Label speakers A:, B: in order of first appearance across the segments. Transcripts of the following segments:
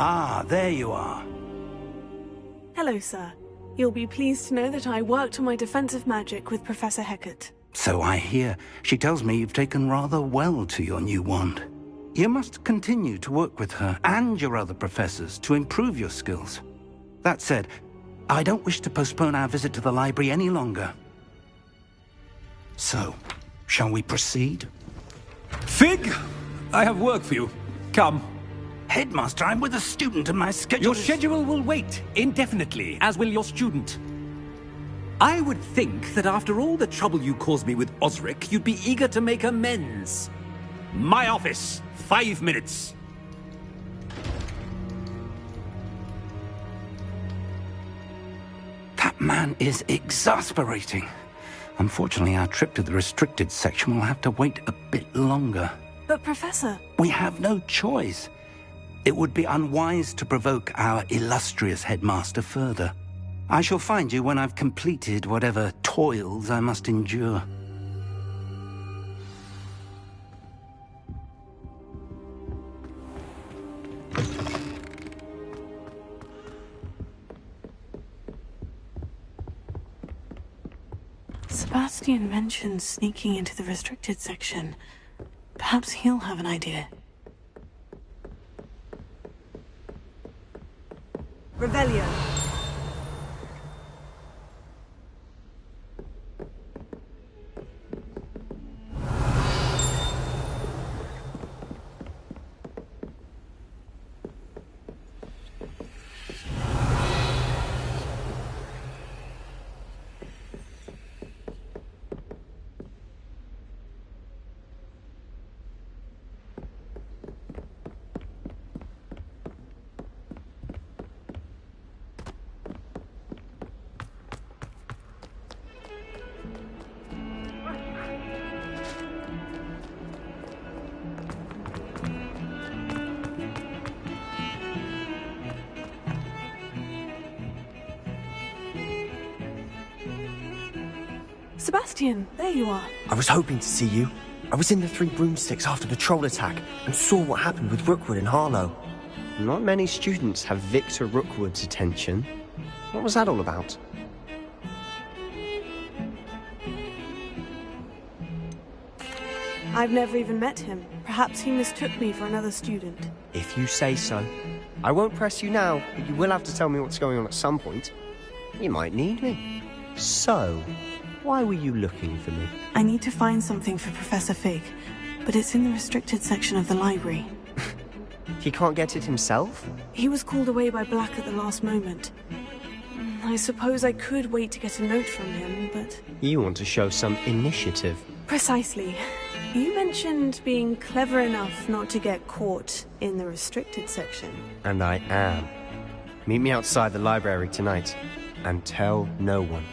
A: Ah, there you are.
B: Hello, sir. You'll be pleased to know that I worked on my defensive magic with Professor Hecat.
A: So I hear. She tells me you've taken rather well to your new wand. You must continue to work with her and your other professors to improve your skills. That said, I don't wish to postpone our visit to the library any longer. So, shall we proceed?
C: Fig! I have work for you. Come.
A: Headmaster, I'm with a student and my schedule
C: Your schedule will wait indefinitely, as will your student. I would think that after all the trouble you caused me with Osric, you'd be eager to make amends. My office, 5 minutes.
A: That man is exasperating. Unfortunately, our trip to the restricted section will have to wait a bit longer.
B: But, Professor...
A: We have no choice. It would be unwise to provoke our illustrious headmaster further. I shall find you when I've completed whatever toils I must endure.
B: Sebastian mentioned sneaking into the restricted section. Perhaps he'll have an idea. Revelio. Sebastian, there you are.
D: I was hoping to see you. I was in the Three Broomsticks after the troll attack and saw what happened with Rookwood and Harlow.
E: Not many students have Victor Rookwood's attention. What was that all about?
B: I've never even met him. Perhaps he mistook me for another student.
E: If you say so. I won't press you now, but you will have to tell me what's going on at some point. You might need me. So, why were you looking for me?
B: I need to find something for Professor Fig, but it's in the restricted section of the library.
E: He can't get it himself?
B: He was called away by Black at the last moment. I suppose I could wait to get a note from him, but...
E: You want to show some initiative.
B: Precisely. You mentioned being clever enough not to get caught in the restricted section.
E: And I am. Meet me outside the library tonight, and tell no one.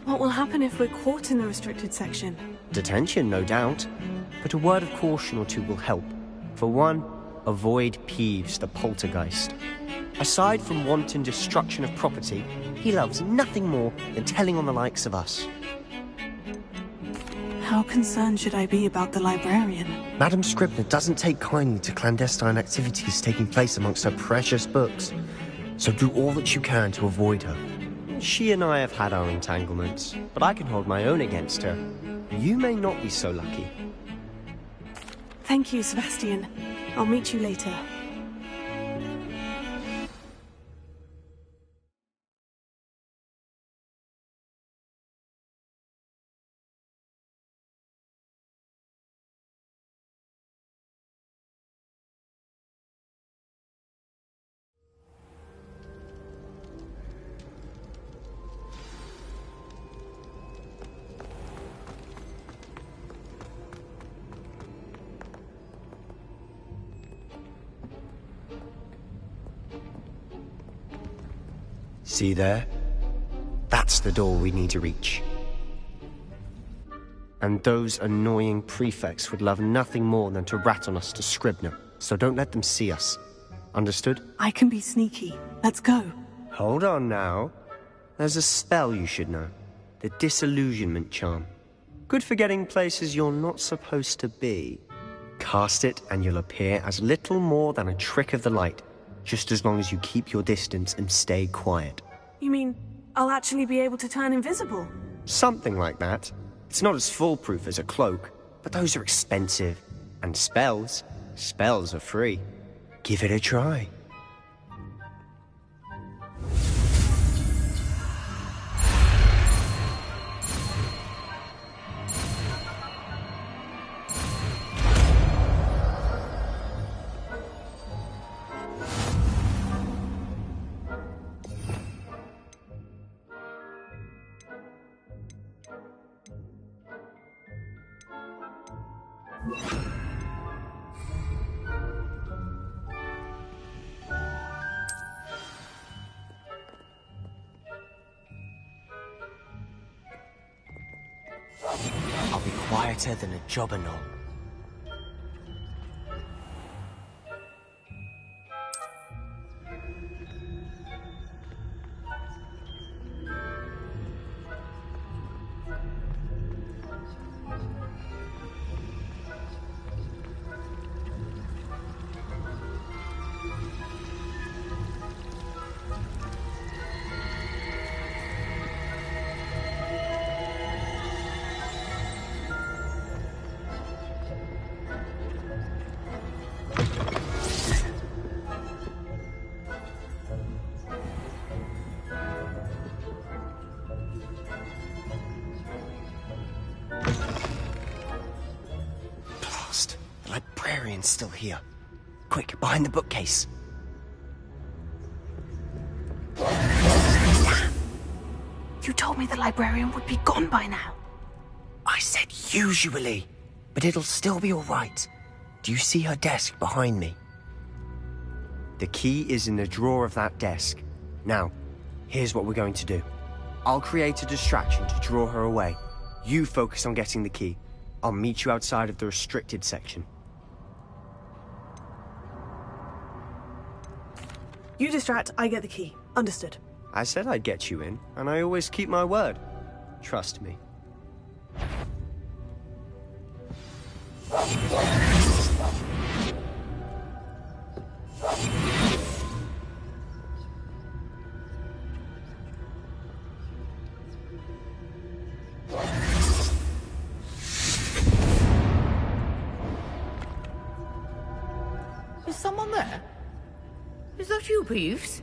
B: What will happen if we're caught in the restricted section?
E: Detention, no doubt. But a word of caution or two will help. For one, avoid Peeves, the poltergeist. Aside from wanton destruction of property, he loves nothing more than telling on the likes of us.
B: How concerned should I be about the librarian?
D: Madam Scribner doesn't take kindly to clandestine activities taking place amongst her precious books. So do all that you can to avoid her.
E: She and I have had our entanglements, but I can hold my own against her. You may not be so lucky.
B: Thank you, Sebastian. I'll meet you later.
E: See there? That's the door we need to reach. And those annoying prefects would love nothing more than to rat on us to Scribner, so don't let them see us. Understood?
B: I can be sneaky. Let's go.
E: Hold on now. There's a spell you should know. The Disillusionment Charm. Good for getting places you're not supposed to be. Cast it and you'll appear as little more than a trick of the light, just as long as you keep your distance and stay quiet.
B: You mean I'll actually be able to turn invisible?
E: Something like that. It's not as foolproof as a cloak, but those are expensive. And spells are free. Give it a try. I'll be quieter than a jobberknoll. The librarian's still here. Quick, behind the bookcase.
B: You told me the librarian would be gone by now.
E: I said usually, but it'll still be all right. Do you see her desk behind me? The key is in the drawer of that desk. Now, here's what we're going to do. I'll create a distraction to draw her away. You focus on getting the key. I'll meet you outside of the restricted section.
B: You distract, I get the key. Understood.
E: I said I'd get you in, and I always keep my word. Trust me.
F: Is someone there? Is that you, Peeves?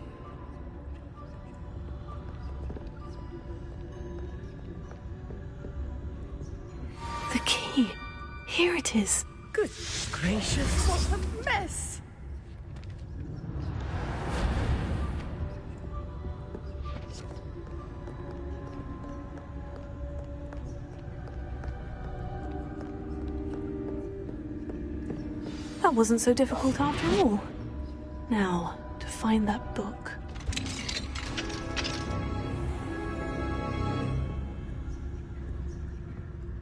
B: The key. Here it is.
F: Good gracious, what a mess!
B: That wasn't so difficult after all. Now, to find that book.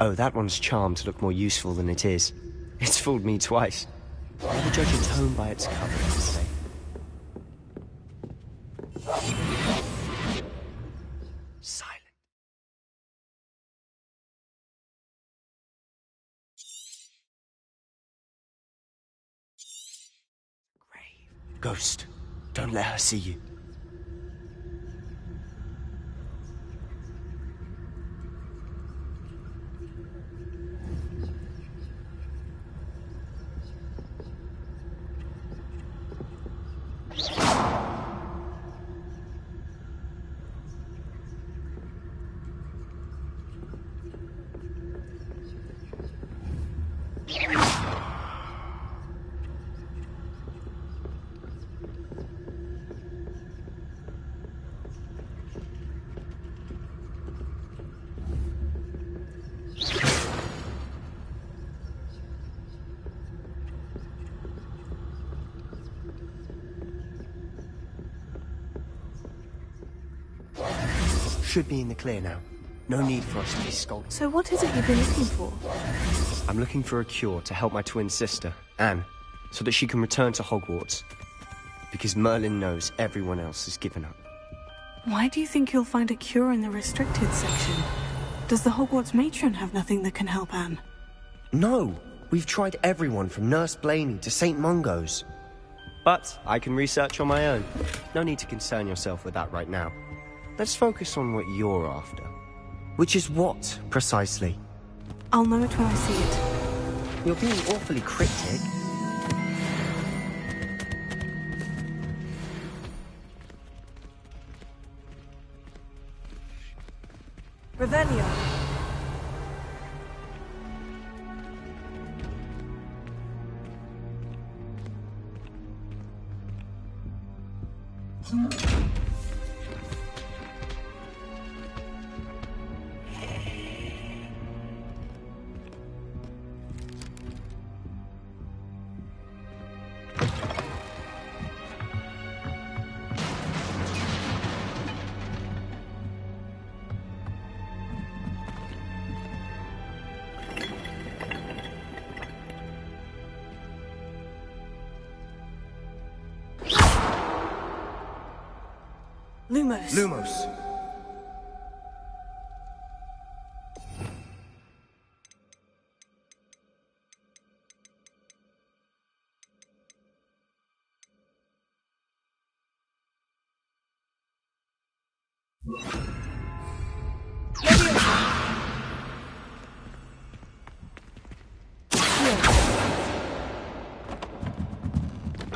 E: Oh, that one's charmed to look more useful than it is. It's fooled me twice. Never judge a tome by its cover, I say. Silent. Grave. Ghost, don't let her see you. Should be in the clear now. No need for us to be skulking.
B: So what is it you've been looking for?
E: I'm looking for a cure to help my twin sister, Anne, so that she can return to Hogwarts. Because Merlin knows everyone else has given up.
B: Why do you think you'll find a cure in the restricted section? Does the Hogwarts matron have nothing that can help Anne?
E: No!
D: We've tried everyone from Nurse Blaney to St. Mungo's.
E: But I can research on my own. No need to concern yourself with that right now. Let's focus on what you're after.
D: Which is what, precisely?
B: I'll know it when I see it.
D: You're being awfully cryptic.
B: Revelio. Lumos.
D: Lumos.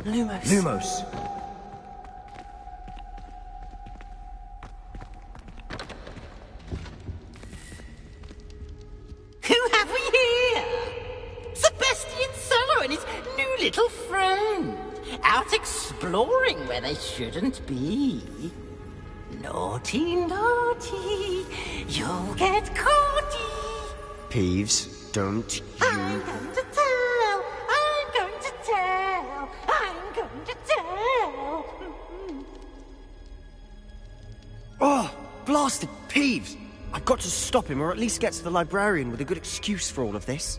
B: Lumos.
D: Lumos.
F: Who have we here? Sebastian Sallow and his new little friend. Out exploring where they shouldn't be. Naughty, naughty. You'll get caughty.
D: Peeves, don't
F: I'm
D: you...
F: going to tell. I'm going to tell. I'm going to tell.
D: Oh, blasted Peeves! I've got to stop him, or at least get to the librarian with a good excuse for all of this.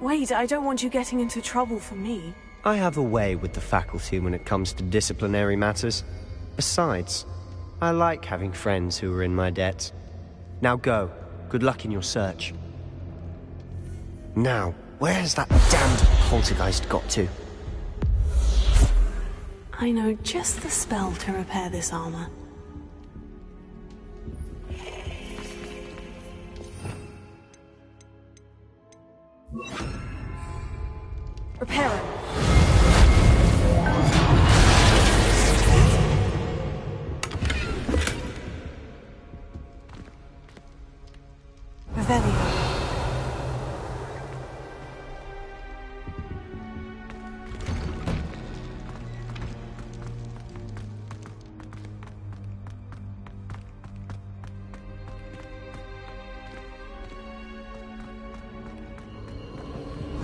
B: Wait, I don't want you getting into trouble for me.
E: I have a way with the faculty when it comes to disciplinary matters. Besides, I like having friends who are in my debt. Now go. Good luck in your search.
D: Now, where has that damned poltergeist got to?
B: I know just the spell to repair this armor. Repair it. Revelio.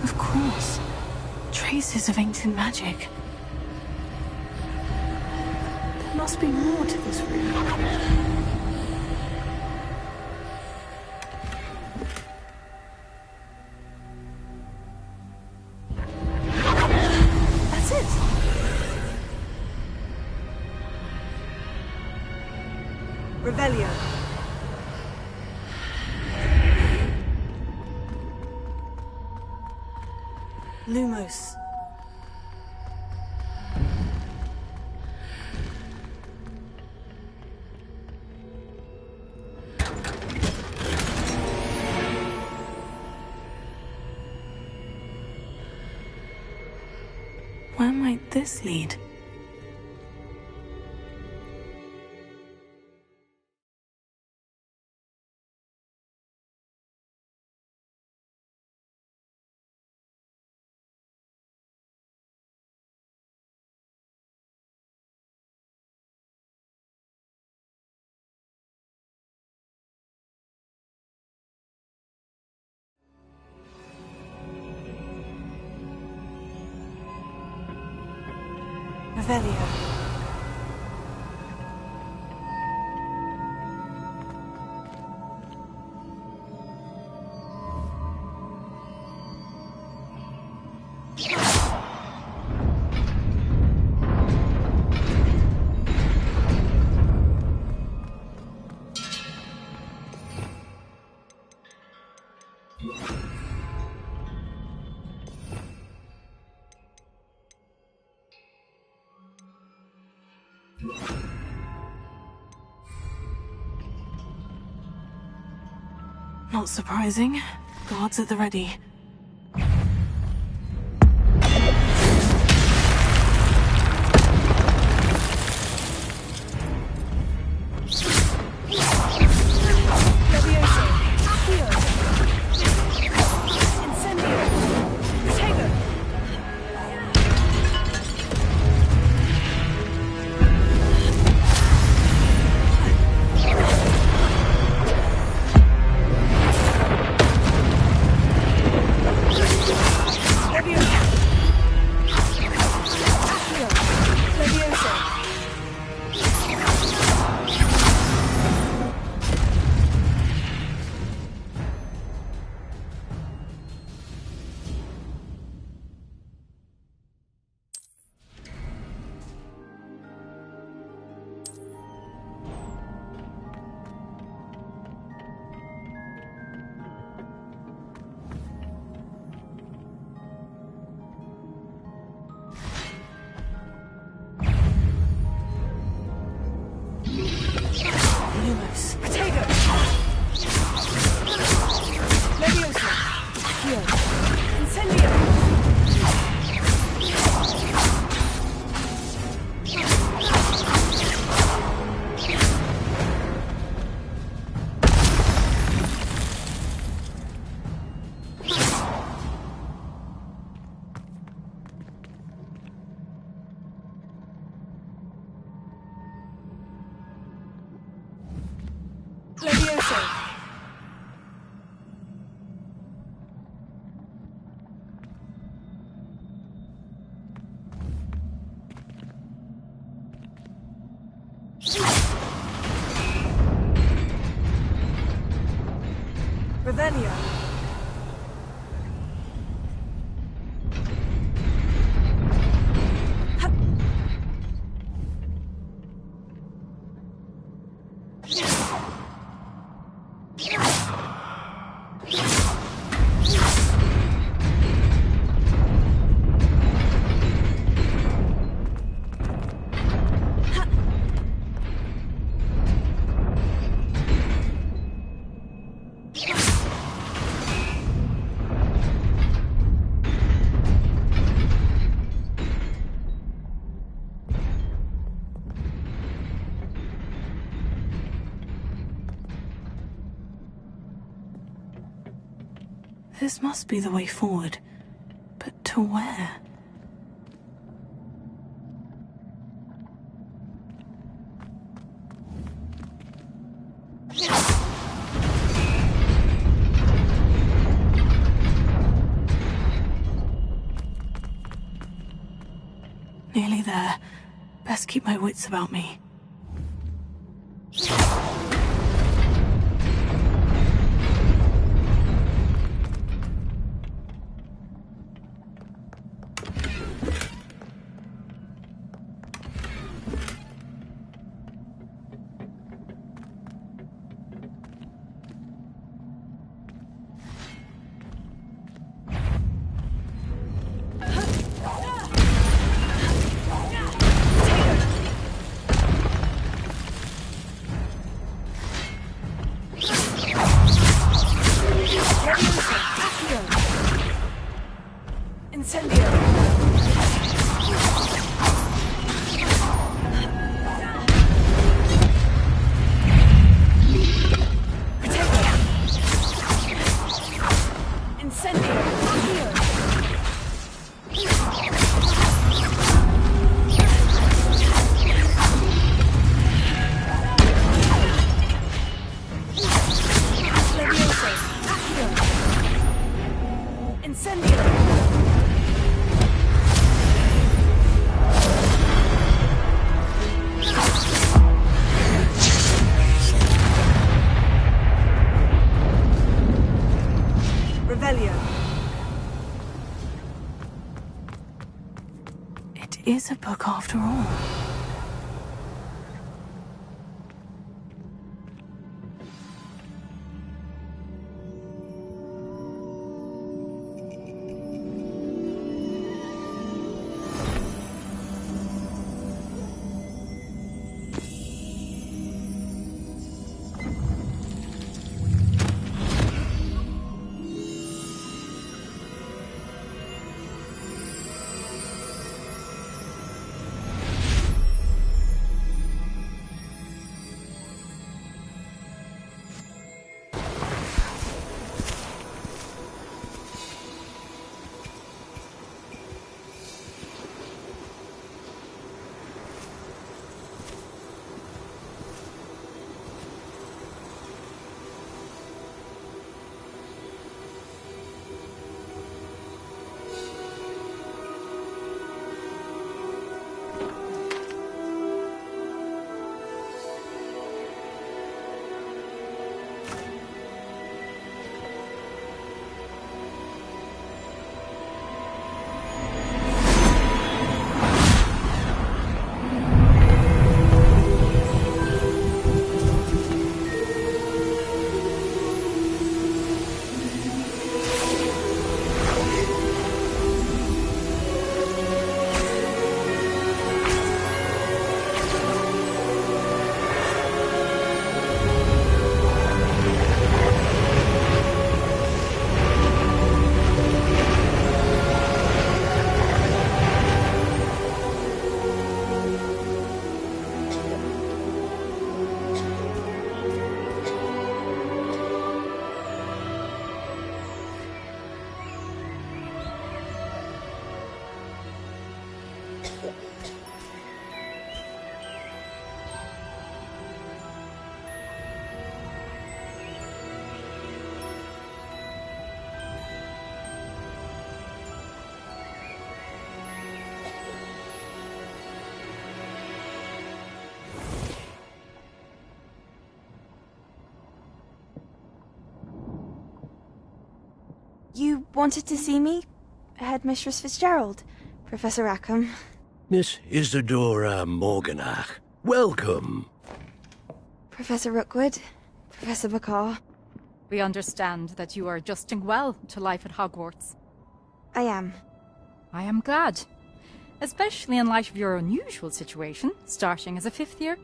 B: Of course. Traces of ancient magic. There must be more to this room. That's it. Revelio. Lumos. Where might this lead? Revelio. Not surprising. Guards at the ready. Revelio. This must be the way forward. But to where? Nearly there. Best keep my wits about me. It is a book after all.
G: You wanted to see me? Headmistress Fitzgerald? Professor Rackham?
H: Miss Isadora Morganach, welcome.
G: Professor Rookwood? Professor Bakar?
I: We understand that you are adjusting well to life at Hogwarts.
G: I am.
I: I am glad. Especially in light of your unusual situation, starting as a 5th year.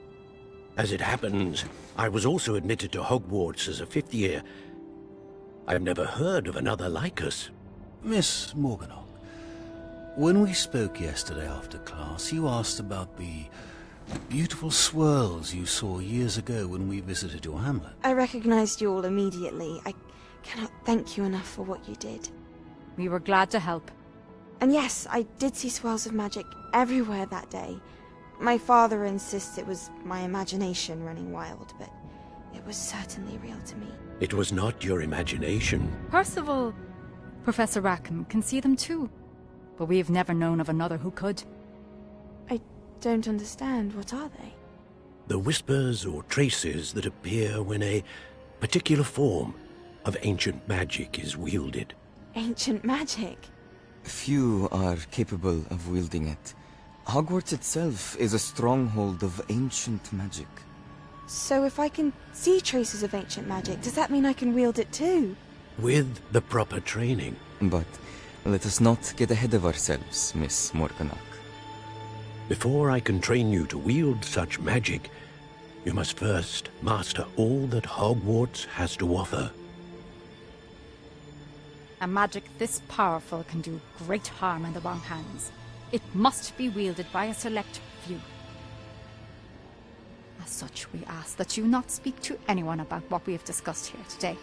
H: As it happens, I was also admitted to Hogwarts as a 5th year. I have never heard of another like us.
J: Miss Morganach, when we spoke yesterday after class, you asked about the beautiful swirls you saw years ago when we visited your hamlet.
G: I recognized you all immediately. I cannot thank you enough for what you did.
I: We were glad to help.
G: And yes, I did see swirls of magic everywhere that day. My father insists it was my imagination running wild, but it was certainly real to me.
H: It was not your imagination.
I: Percival, Professor Rackham can see them too. But we have never known of another who could.
G: I don't understand. What are they?
H: The whispers or traces that appear when a particular form of ancient magic is wielded.
G: Ancient magic?
K: Few are capable of wielding it. Hogwarts itself is a stronghold of ancient magic.
G: So if I can see traces of ancient magic, does that mean I can wield it too?
H: With the proper training.
K: But let us not get ahead of ourselves, Miss Morganach.
H: Before I can train you to wield such magic, you must first master all that Hogwarts has to offer.
I: A magic this powerful can do great harm in the wrong hands. It must be wielded by a select few. As such, we ask that you not speak to anyone about what we have discussed here today.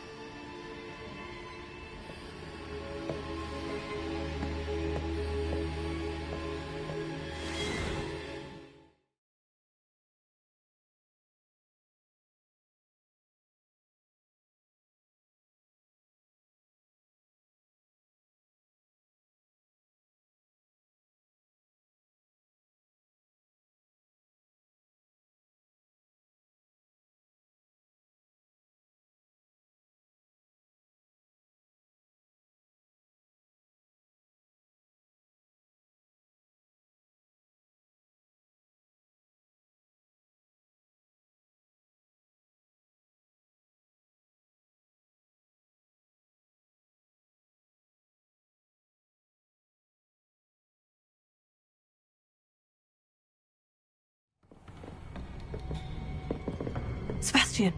B: Sebastian.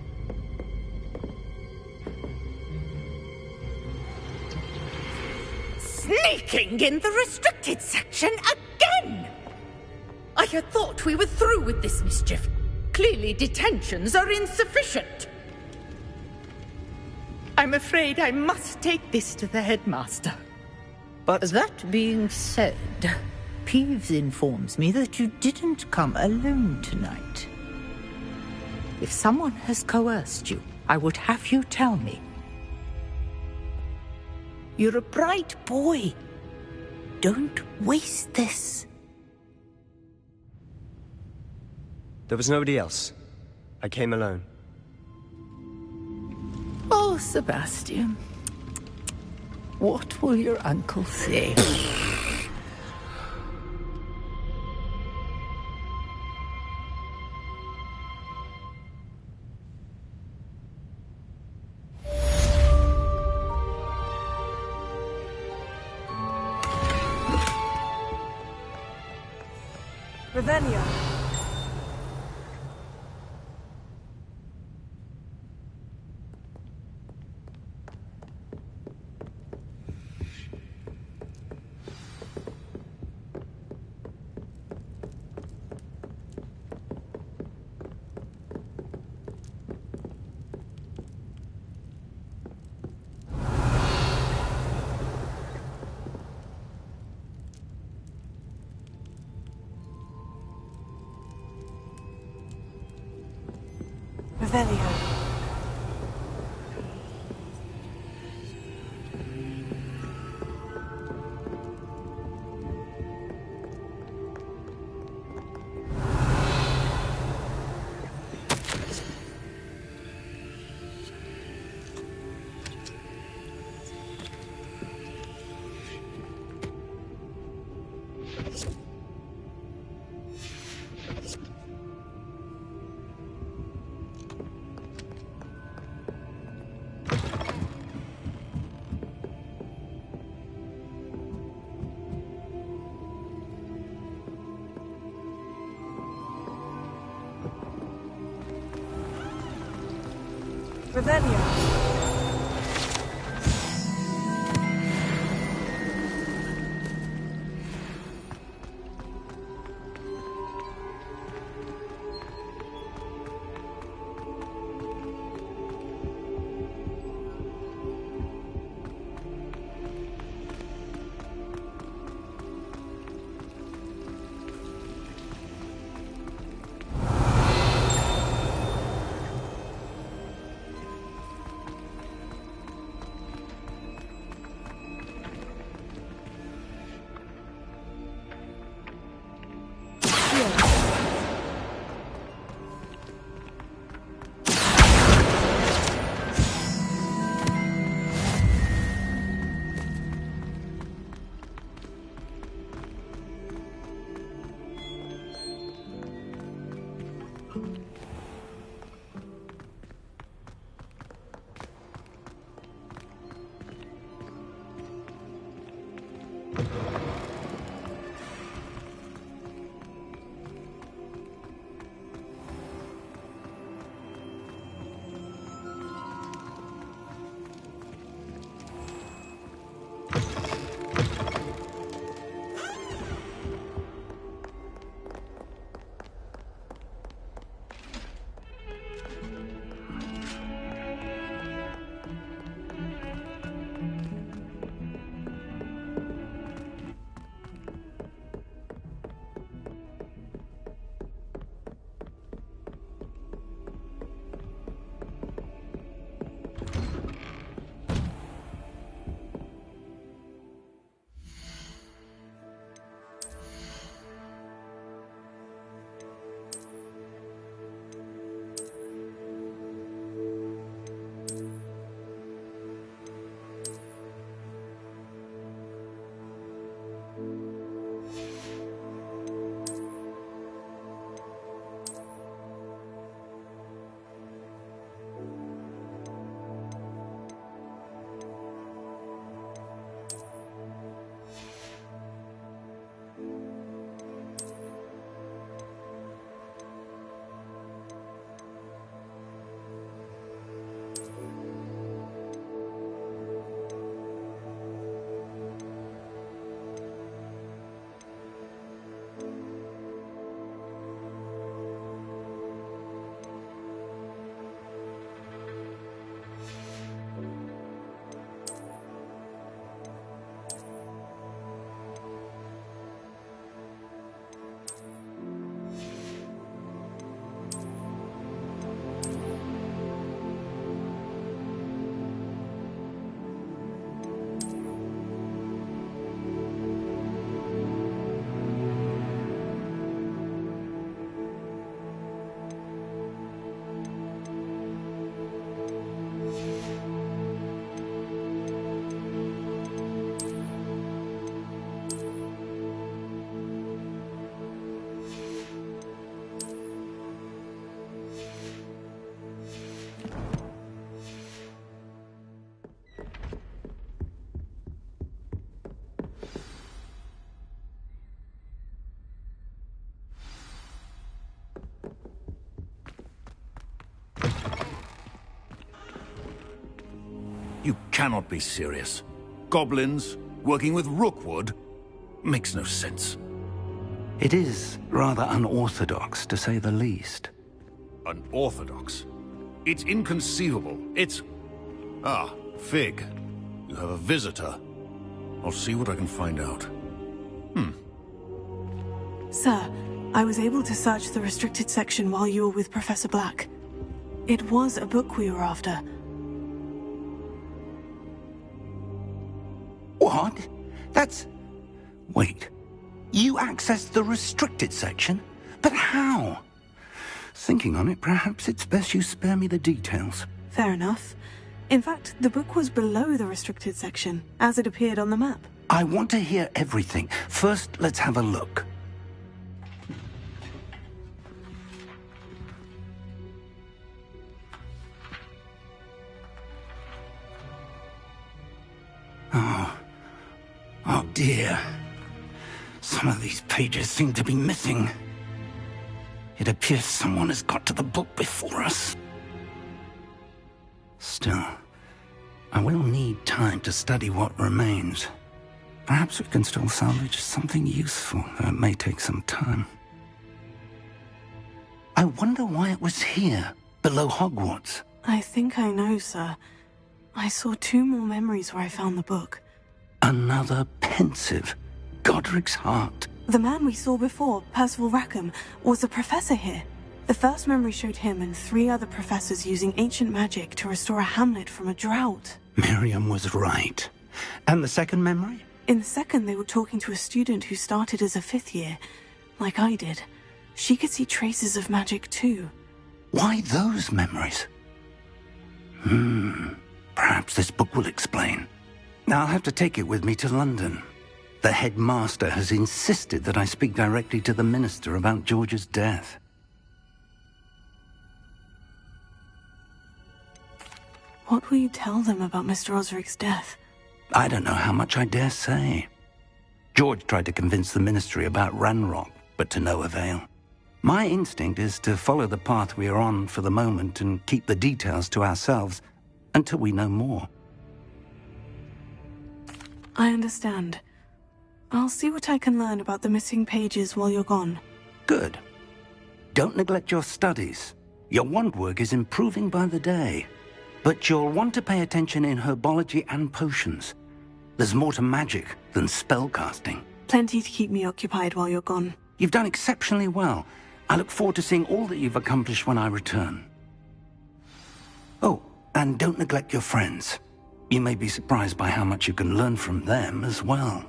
F: Sneaking in the restricted section again! I had thought we were through with this mischief. Clearly detentions are insufficient. I'm afraid I must take this to the headmaster.
E: But
L: that being said, Peeves informs me that you didn't come alone tonight. If someone has coerced you, I would have you tell me. You're a bright boy. Don't waste this.
D: There was nobody else. I came alone.
L: Oh, Sebastian. What will your uncle say?
B: Revelio. Revelio. Revelio.
M: You cannot be serious. Goblins working with Rookwood? Makes no sense.
A: It is rather unorthodox, to say the least.
M: Unorthodox? It's inconceivable. It's... Ah, Fig. You have a visitor. I'll see what I can find out.
B: Sir, I was able to search the restricted section while you were with Professor Black. It was a book we were after.
A: What? That's... Wait. You accessed the restricted section? But how? Thinking on it, perhaps it's best you spare me the details.
B: Fair enough. In fact, the book was below the restricted section, as it appeared on the map.
A: I want to hear everything. First, let's have a look. Oh dear. Some of these pages seem to be missing. It appears someone has got to the book before us. Still, I will need time to study what remains. Perhaps we can still salvage something useful, though it may take some time. I wonder why it was here, below Hogwarts.
B: I think I know, sir. I saw 2 more memories where I found the book.
A: Another pensive. Godric's heart.
B: The man we saw before, Percival Rackham, was a professor here. The first memory showed him and 3 other professors using ancient magic to restore a hamlet from a drought.
A: Miriam was right. And the second memory?
B: In the second, they were talking to a student who started as a 5th year, like I did. She could see traces of magic too.
A: Why those memories? Perhaps this book will explain. I'll have to take it with me to London. The headmaster has insisted that I speak directly to the minister about George's death.
B: What will you tell them about Mr. Osric's death?
A: I don't know how much I dare say. George tried to convince the ministry about Ranrock, but to no avail. My instinct is to follow the path we are on for the moment and keep the details to ourselves until we know more.
B: I understand. I'll see what I can learn about the missing pages while you're gone.
A: Good. Don't neglect your studies. Your wand work is improving by the day. But you'll want to pay attention in herbology and potions. There's more to magic than spellcasting.
B: Plenty to keep me occupied while you're gone.
A: You've done exceptionally well. I look forward to seeing all that you've accomplished when I return. Oh, and don't neglect your friends. You may be surprised by how much you can learn from them as well.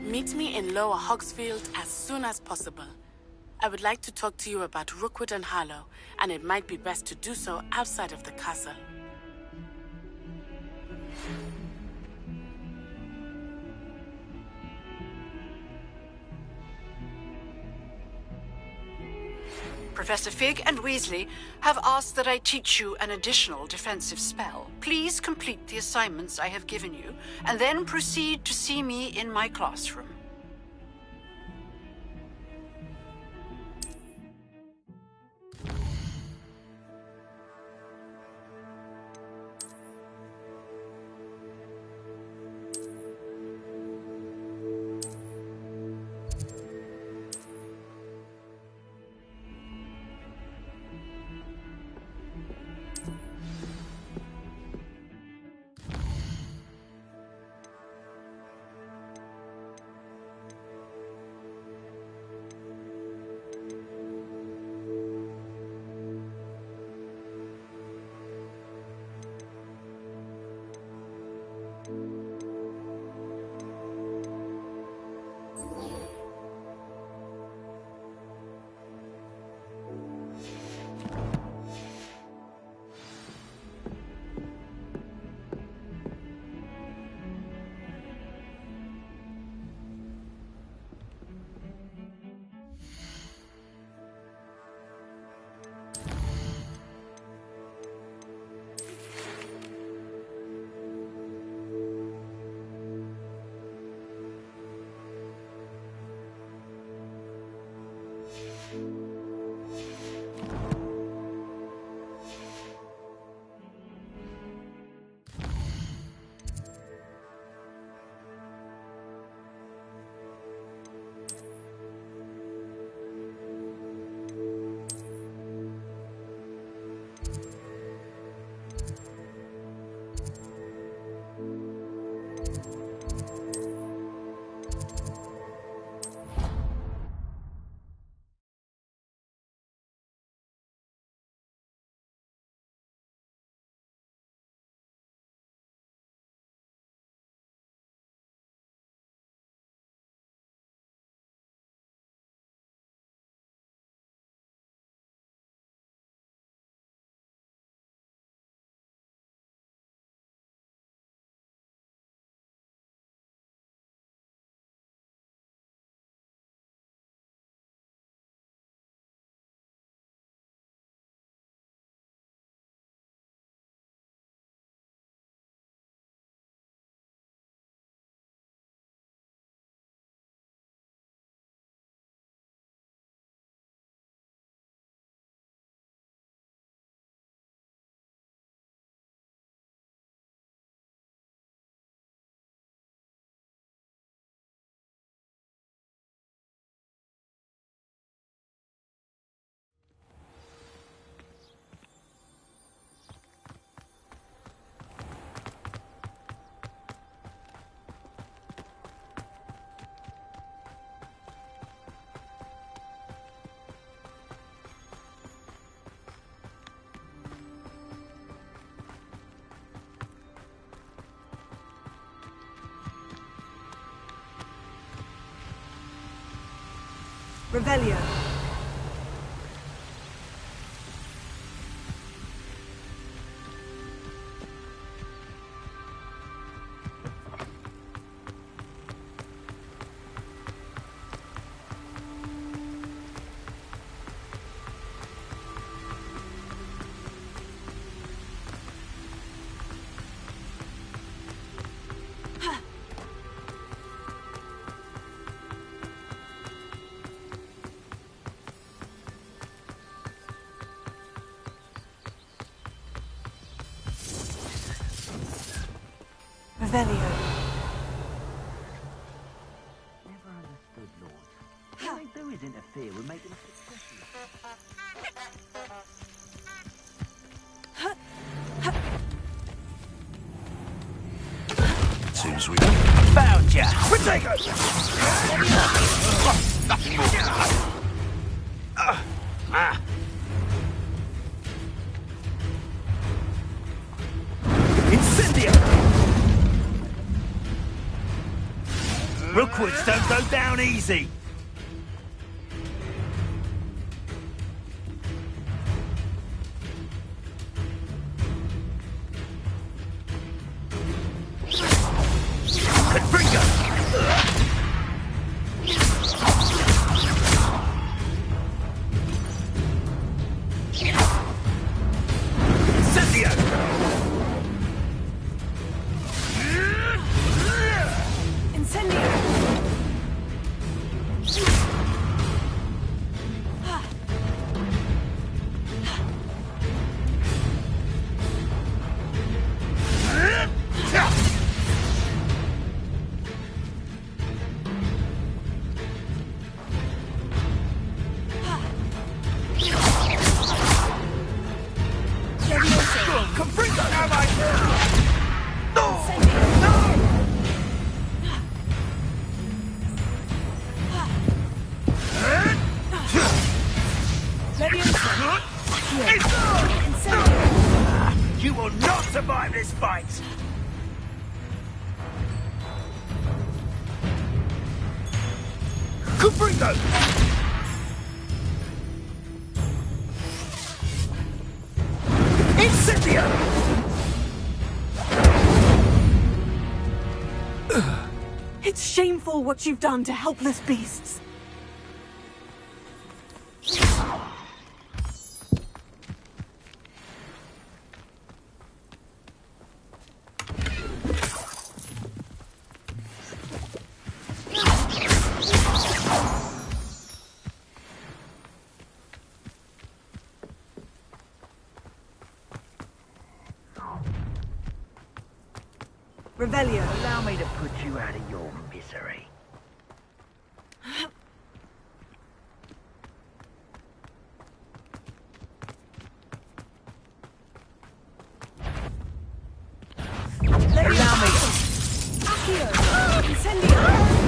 N: Meet me in Lower Hogsfield as soon as possible. I would like to talk to you about Rookwood and Harlow, and it might be best to do so outside of the castle.
O: Professor Fig and Weasley have asked that I teach you an additional defensive spell. Please complete the assignments I have given you, and then proceed to see me in my classroom.
B: Revelio. Revelio.
P: Never understood, Lord. All they do is interfere with making us successful.
M: Seems we
P: Found ya!
M: Protego! Nothing more.
P: Incendio! Rookwoods don't go down easy! You will not survive this fight! Cubrigo! Incendio!
B: It's shameful what you've done to helpless beasts. Revelio.
P: Allow me to put you out of your misery. Allow me to...
B: Accio! Incendio!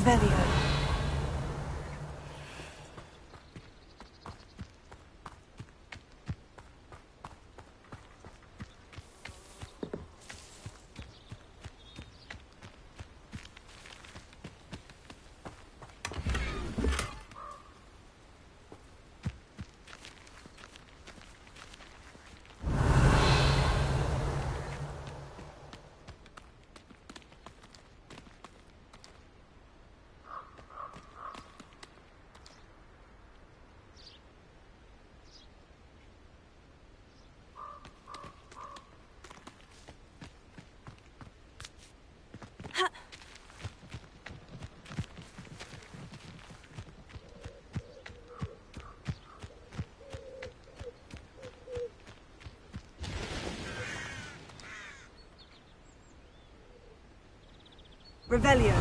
B: Revelio. Revelio.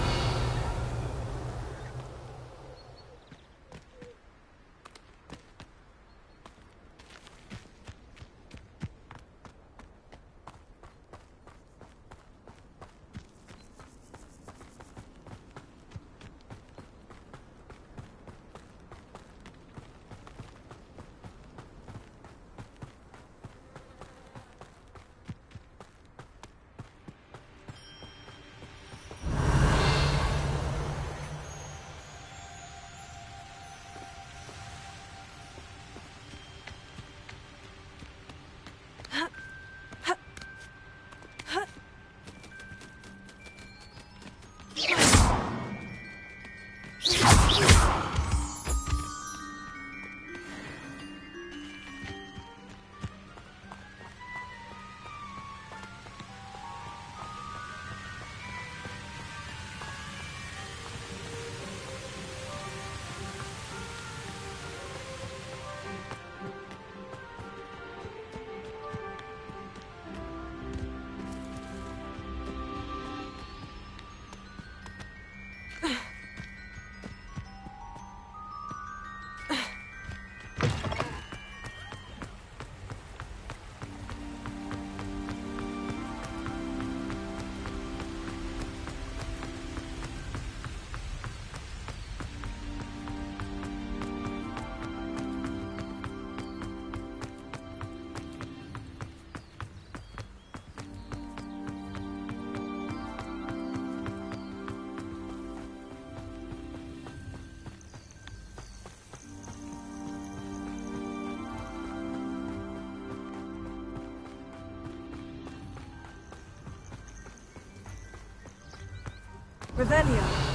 B: Revelio.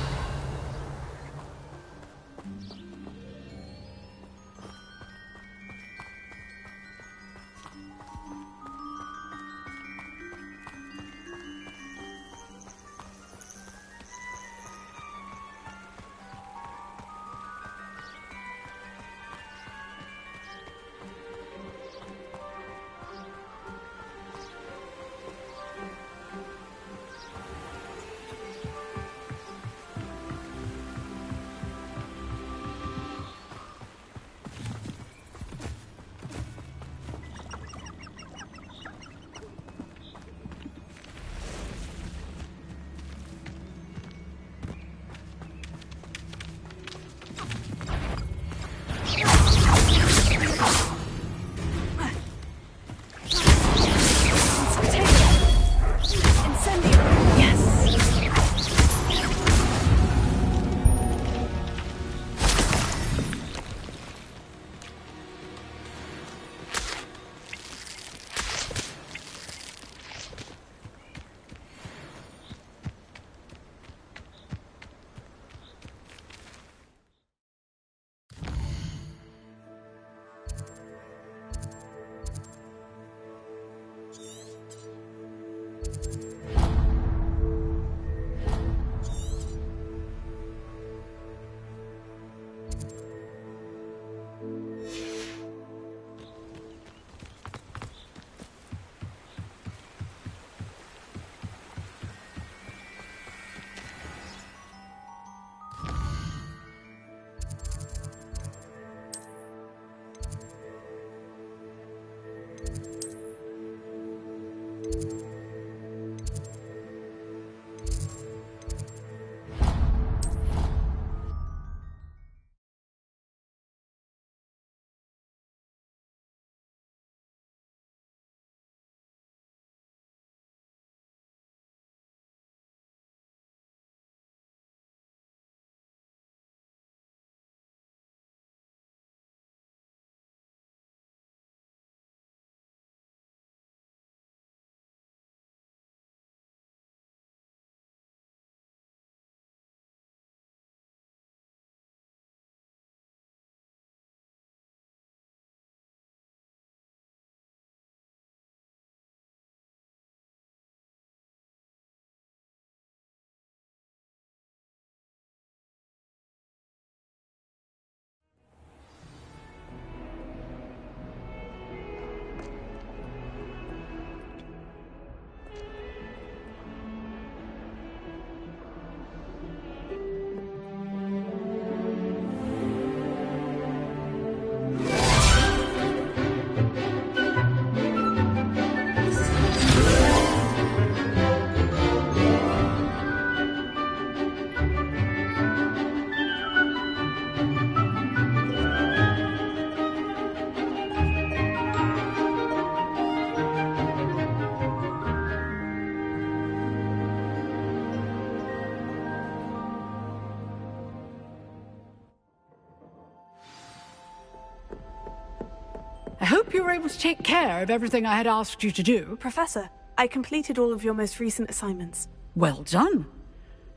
O: I hope you were able to take care of everything I had asked you to do.
B: Professor, I completed all of your most recent assignments.
O: Well done.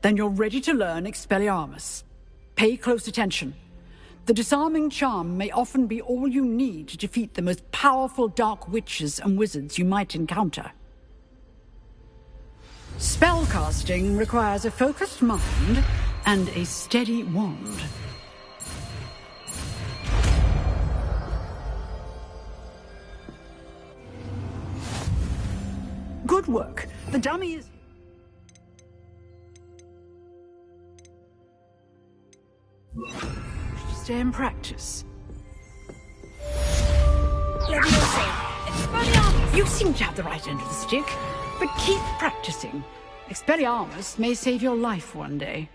O: Then you're ready to learn Expelliarmus. Pay close attention. The disarming charm may often be all you need to defeat the most powerful dark witches and wizards you might encounter. Spellcasting requires a focused mind and a steady wand. Good work. The dummy is... Stay in practice. You seem to have the right end of the stick, but keep practicing. Expelliarmus may save your life one day.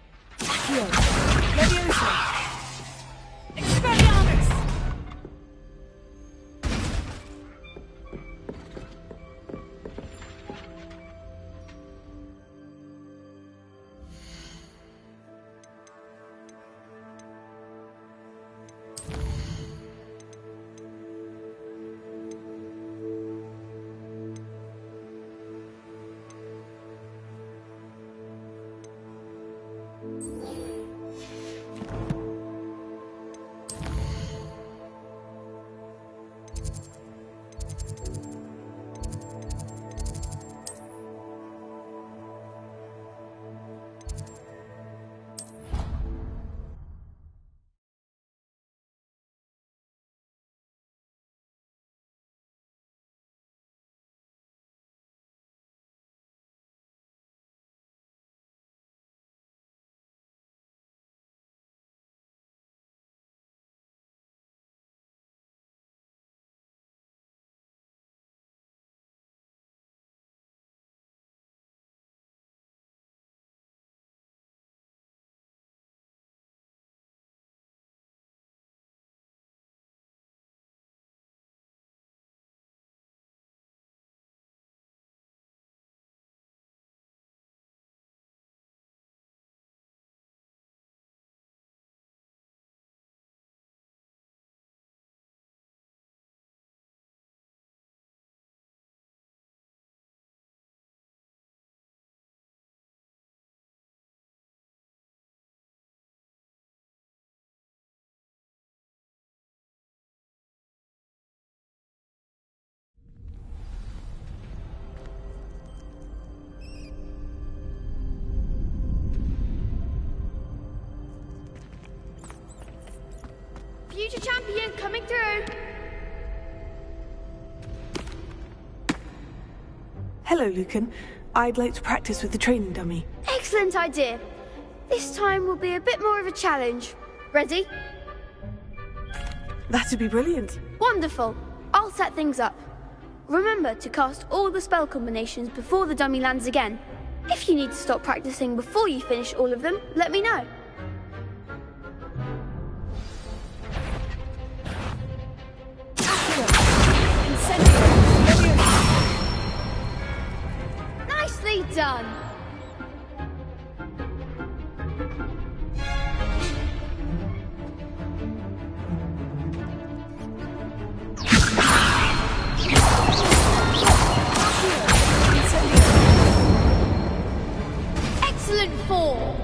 Q: Future champion coming through.
B: Hello, Lucan. I'd like to practice with the training dummy.
Q: Excellent idea. This time will be a bit more of a challenge. Ready?
B: That'd be brilliant.
Q: Wonderful. I'll set things up. Remember to cast all the spell combinations before the dummy lands again. If you need to stop practicing before you finish all of them, let me know. Nicely done. Excellent form.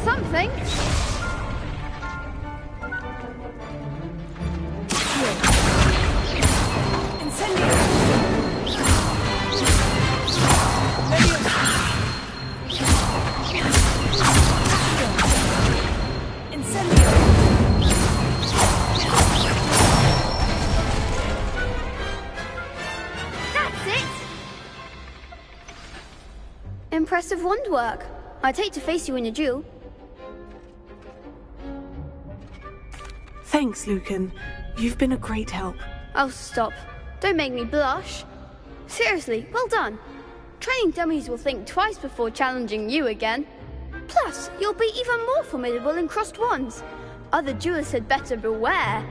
Q: Something. That's it. Impressive wand work. I'd hate to face you in a duel.
B: Thanks, Lucan. You've been a great help.
Q: Oh, stop. Don't make me blush. Seriously, well done. Training dummies will think twice before challenging you again. Plus, you'll be even more formidable in crossed wands. Other duelists had better beware.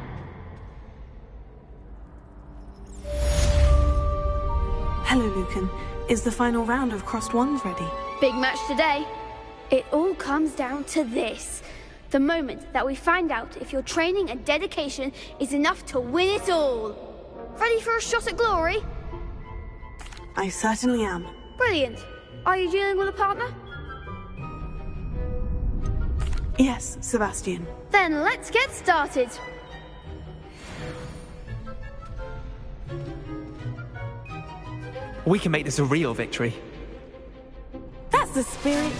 B: Hello, Lucan. Is the final round of Crossed Wands ready?
Q: Big match today. It all comes down to this. The moment that we find out if your training and dedication is enough to win it all. Ready for a shot at glory?
B: I certainly am.
Q: Brilliant. Are you dealing with a partner?
B: Yes, Sebastian.
Q: Then let's get started.
R: We can make this a real victory.
B: That's the spirit.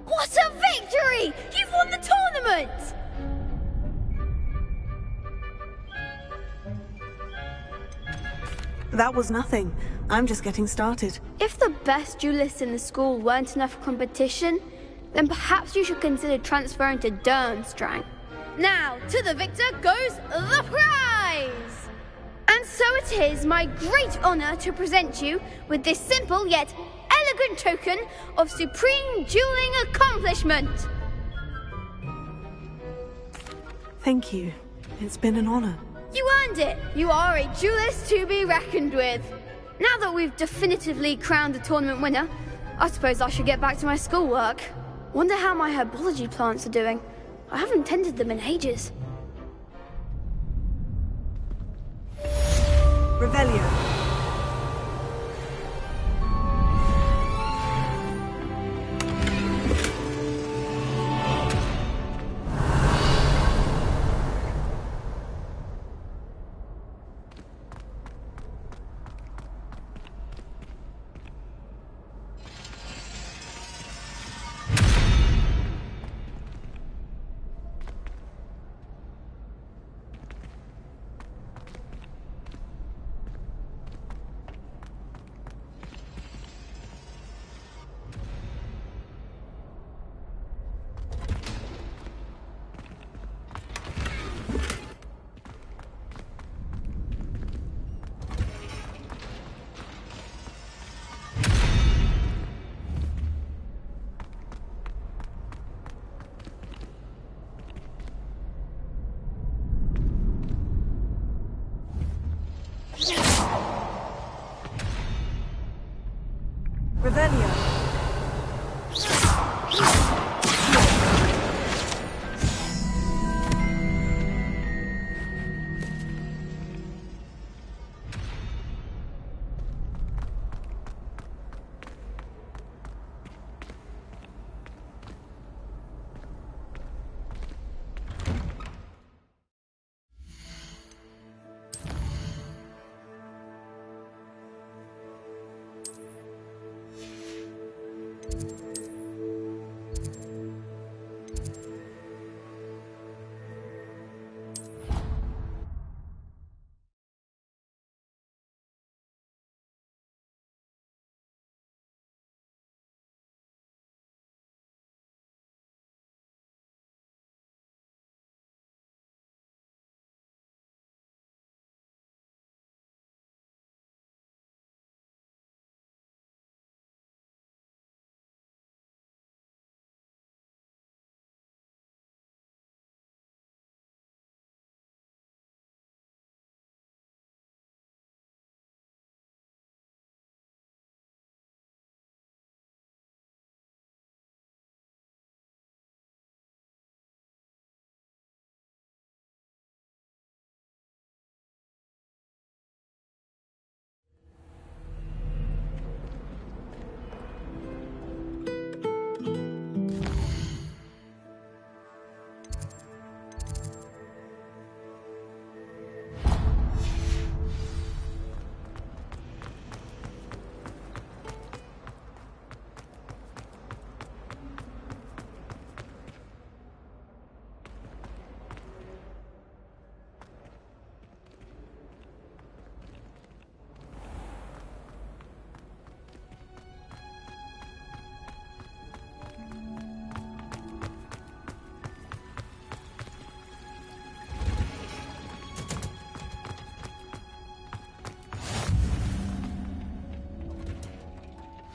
Q: What a victory! You've won the tournament!
B: That was nothing. I'm just getting started.
Q: If the best duelists in the school weren't enough for competition, then perhaps you should consider transferring to Durmstrang. Now, to the victor goes the prize! And so it is my great honor to present you with this simple yet elegant token of supreme dueling accomplishment.
B: Thank you. It's been an honor.
Q: You earned it. You are a duelist to be reckoned with. Now that we've definitively crowned the tournament winner, I suppose I should get back to my schoolwork. Wonder how my herbology plants are doing. I haven't tended them in ages.
B: Revelio.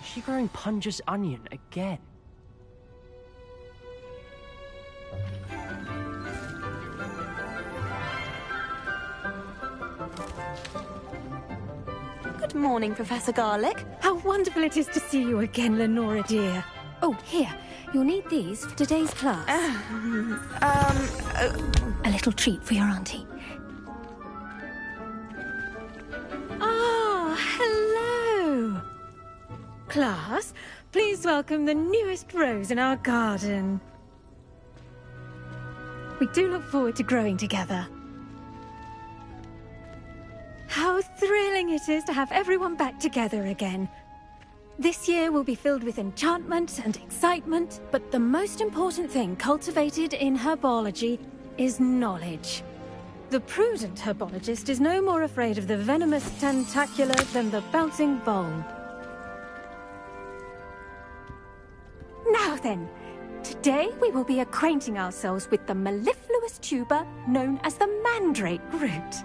E: she growing Punja's onion again?
B: Good morning, Professor Garlick.
R: How wonderful it is to see you again, Lenora dear. Oh, here. You'll need these for today's class. A little treat for your auntie. Ah, hello. Class, please welcome the newest rose in our garden. We do look forward to growing together. How thrilling it is to have everyone back together again. This year will be filled with enchantment and excitement, but the most important thing cultivated in herbology is knowledge. The prudent herbologist is no more afraid of the venomous tentacula than the bouncing vole. Now then, today we will be acquainting ourselves with the mellifluous tuber known as the mandrake root.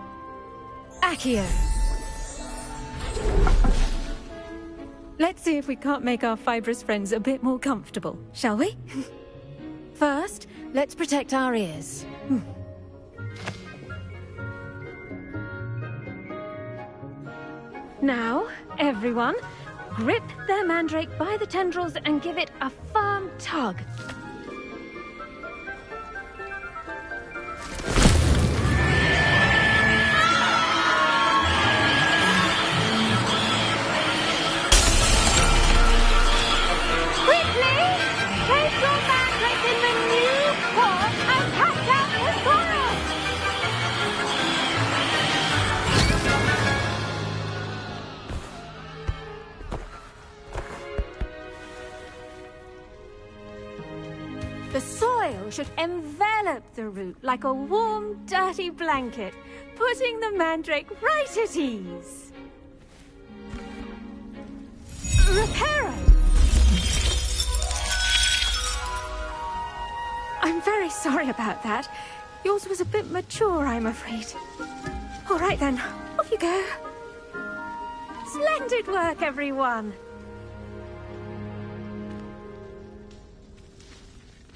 R: Accio. Let's see if we can't make our fibrous friends a bit more comfortable, shall we? First, let's protect our ears. Now, everyone, grip their mandrake by the tendrils and give it a firm tug. The soil should envelop the root like a warm, dirty blanket, putting the mandrake right at ease. Reparo! I'm very sorry about that. Yours was a bit mature, I'm afraid. All right then, off you go. Splendid work, everyone!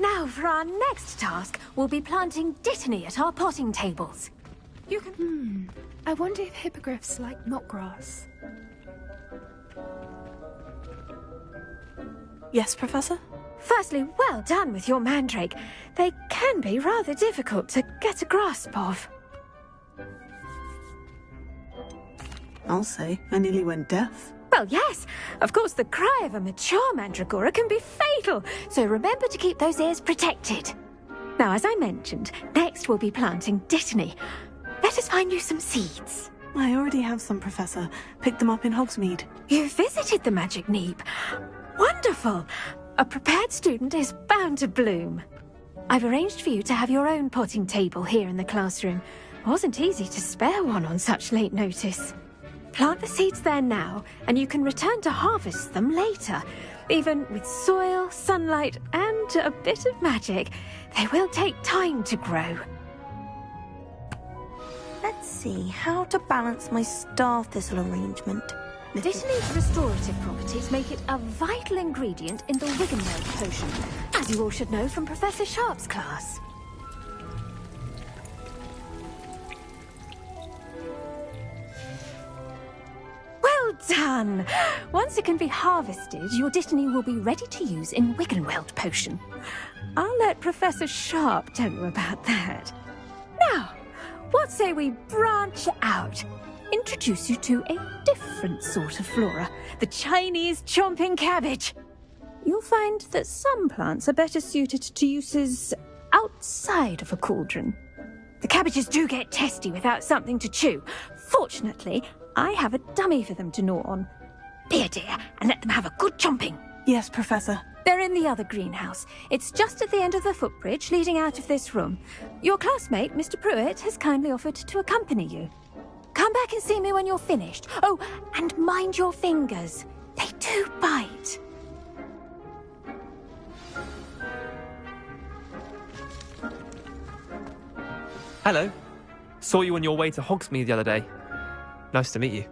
R: Now, for our next task, we'll be planting dittany at our potting tables. You can...
S: I wonder if hippogriffs like knotgrass.
B: Yes, Professor?
R: Firstly, well done with your mandrake. They can be rather difficult to get a grasp of.
B: I'll say, I nearly went deaf.
R: Well, yes. Of course, the cry of a mature mandragora can be fatal, so remember to keep those ears protected. Now, as I mentioned, next we'll be planting dittany. Let us find you some seeds.
B: I already have some, Professor. Picked them up in Hogsmeade.
R: You visited the Magic Neep. Wonderful. A prepared student is bound to bloom. I've arranged for you to have your own potting table here in the classroom. Wasn't easy to spare one on such late notice. Plant the seeds there now, and you can return to harvest them later. Even with soil, sunlight, and a bit of magic, they will take time to grow.
G: Let's see how to balance my star thistle arrangement.
R: Dittany's restorative properties make it a vital ingredient in the Wiggenweld potion, as you all should know from Professor Sharp's class. Well done! Once it can be harvested, your dittany will be ready to use in Wiggenweld potion. I'll let Professor Sharp tell you about that. Now, what say we branch out? Introduce you to a different sort of flora, the Chinese chomping cabbage. You'll find that some plants are better suited to uses outside of a cauldron. The cabbages do get testy without something to chew. Fortunately, I have a dummy for them to gnaw on. Be a dear and let them have a good chomping.
B: Yes, Professor.
R: They're in the other greenhouse. It's just at the end of the footbridge leading out of this room. Your classmate, Mr. Pruitt, has kindly offered to accompany you. Come back and see me when you're finished. Oh, and mind your fingers. They do bite.
T: Hello. Saw you on your way to Hogsmeade the other day. Nice to meet you.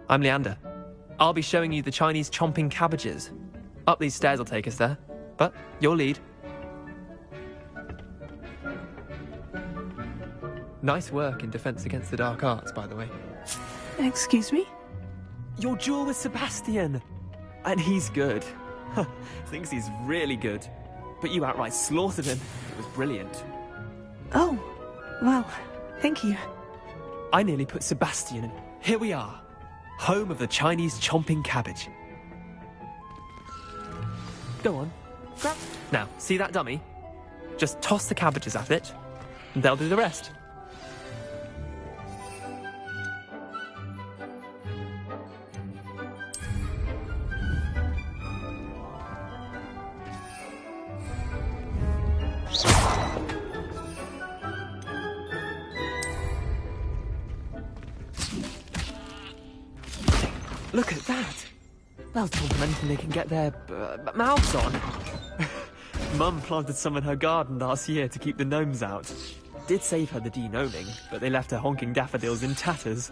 T: I'm Leander. I'll be showing you the Chinese chomping cabbages. Up these stairs will take us there, but your lead. Nice work in Defense Against the Dark Arts, by the way.
B: Excuse me?
T: Your duel with Sebastian! And he's good. Thinks he's really good. But you outright slaughtered him. It was brilliant.
B: Oh, well, thank you.
T: I nearly put Sebastian in. Here we are. Home of the Chinese chomping cabbage. Go on. Grab. Now, see that dummy? Just toss the cabbages at it, and they'll do the rest. Look at that! They'll taunt them anything they can get their mouths on. Mum planted some in her garden last year to keep the gnomes out. Did save her the de-gnoming, but they left her honking daffodils in tatters.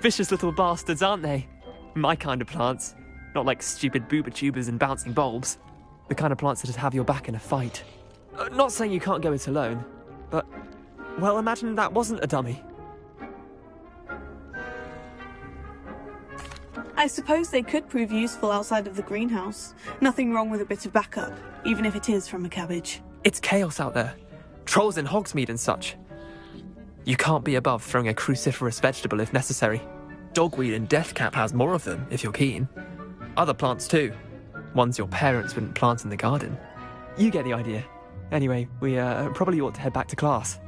T: Vicious little bastards, aren't they? My kind of plants. Not like stupid booba tubers and bouncing bulbs. The kind of plants that'd have your back in a fight. Not saying you can't go it alone, but... well, imagine that wasn't a dummy.
B: I suppose they could prove useful outside of the greenhouse. Nothing wrong with a bit of backup, even if it is from a cabbage.
T: It's chaos out there. Trolls in Hogsmeade and such. You can't be above throwing a cruciferous vegetable if necessary. Dogweed and deathcap has more of them, if you're keen. Other plants too. Ones your parents wouldn't plant in the garden. You get the idea. Anyway, we probably ought to head back to class.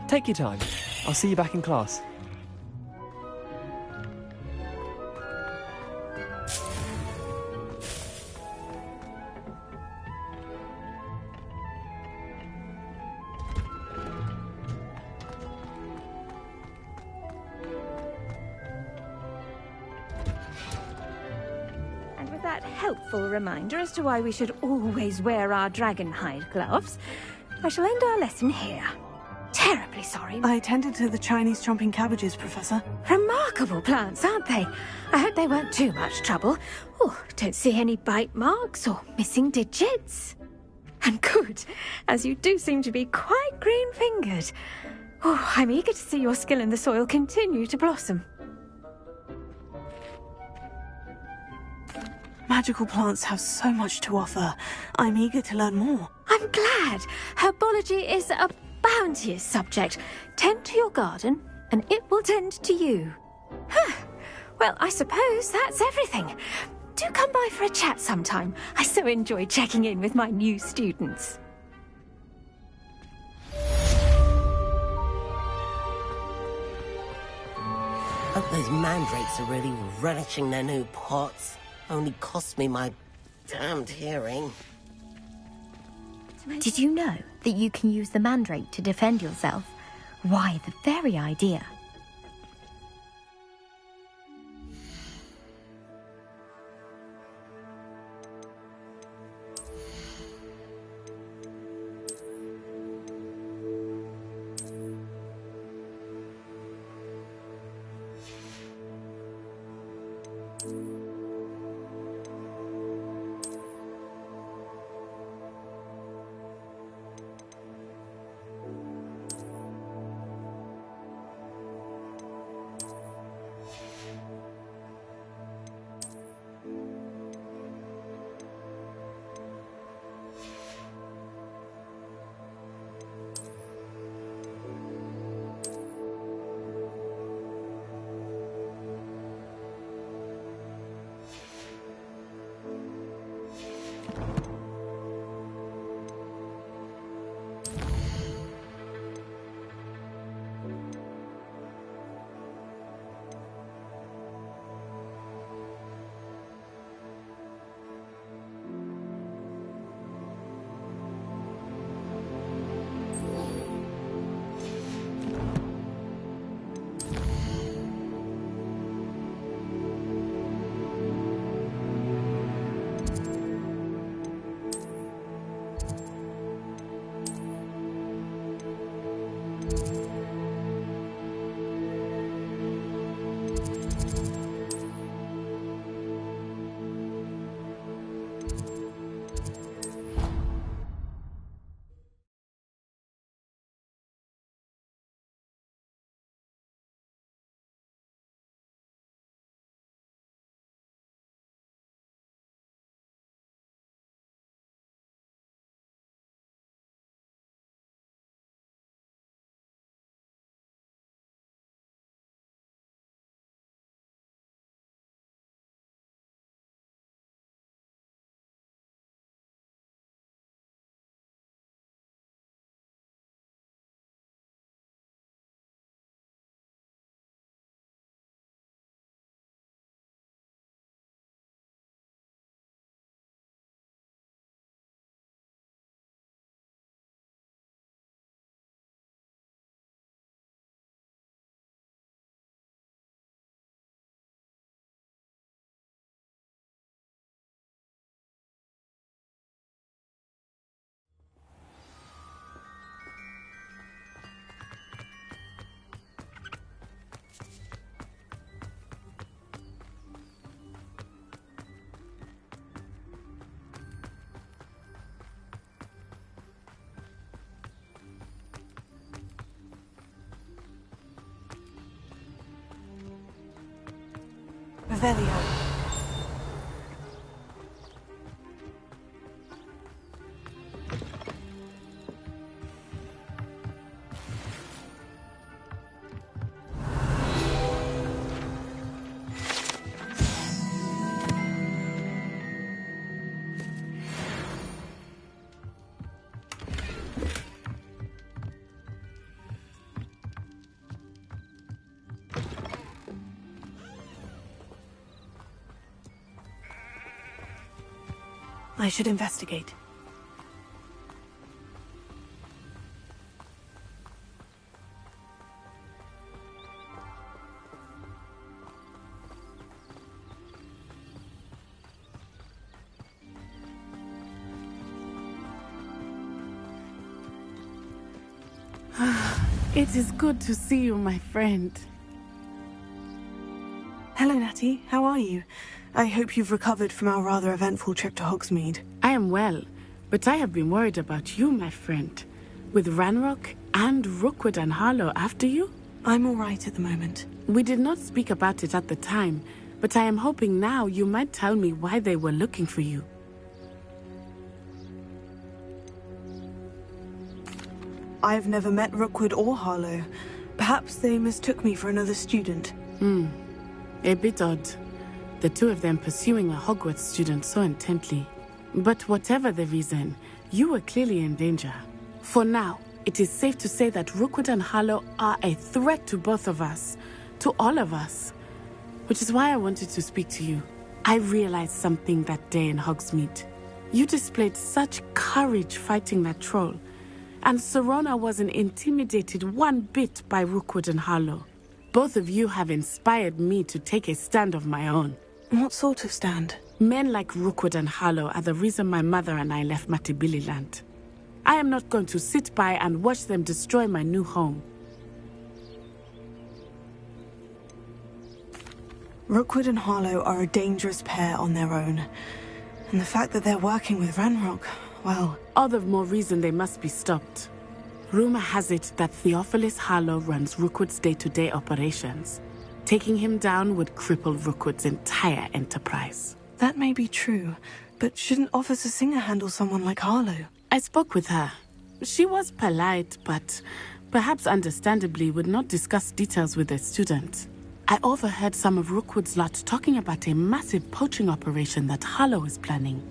T: Take your time. I'll see you back in class.
R: Helpful reminder as to why we should always wear our dragonhide gloves, I shall end our lesson here. Terribly sorry.
B: I attended to the Chinese chomping cabbages, Professor.
R: Remarkable plants, aren't they? I hope they weren't too much trouble. Oh, don't see any bite marks or missing digits. And good, as you do seem to be quite green-fingered. Oh, I'm eager to see your skill in the soil continue to blossom.
B: Magical plants have so much to offer. I'm eager to learn more.
R: I'm glad. Herbology is a bounteous subject. Tend to your garden, and it will tend to you. Well, I suppose that's everything. Do come by for a chat sometime. I so enjoy checking in with my new students.
U: Hope those mandrakes are really relishing their new pots. Only cost me my damned hearing.
V: Did you know that you can use the mandrake to defend yourself? Why, the very idea.
B: Revelio. I should investigate.
C: It is good to see you, my friend.
B: Hello, Natty. How are you? I hope you've recovered from our rather eventful trip to Hogsmeade.
C: I am well, but I have been worried about you, my friend. With Ranrock and Rookwood and Harlow after you?
B: I'm all right at the moment.
C: We did not speak about it at the time, but I am hoping now you might tell me why they were looking for you.
B: I've never met Rookwood or Harlow. Perhaps they mistook me for another student.
C: A bit odd. The two of them pursuing a Hogwarts student so intently. But whatever the reason, you were clearly in danger. For now, it is safe to say that Rookwood and Harlow are a threat to both of us. To all of us. Which is why I wanted to speak to you. I realized something that day in Hogsmeade. You displayed such courage fighting that troll. And Serona wasn't intimidated one bit by Rookwood and Harlow. Both of you have inspired me to take a stand of my own.
B: What sort of stand?
C: Men like Rookwood and Harlow are the reason my mother and I left Matabeleland. I am not going to sit by and watch them destroy my new home.
B: Rookwood and Harlow are a dangerous pair on their own. And the fact that they're working with Ranrock, well...
C: All the more reason they must be stopped. Rumor has it that Theophilus Harlow runs Rookwood's day-to-day operations. Taking him down would cripple Rookwood's entire enterprise.
B: That may be true, but shouldn't Officer Singer handle someone like Harlow?
C: I spoke with her. She was polite, but perhaps understandably would not discuss details with a student. I overheard some of Rookwood's lot talking about a massive poaching operation that Harlow is planning.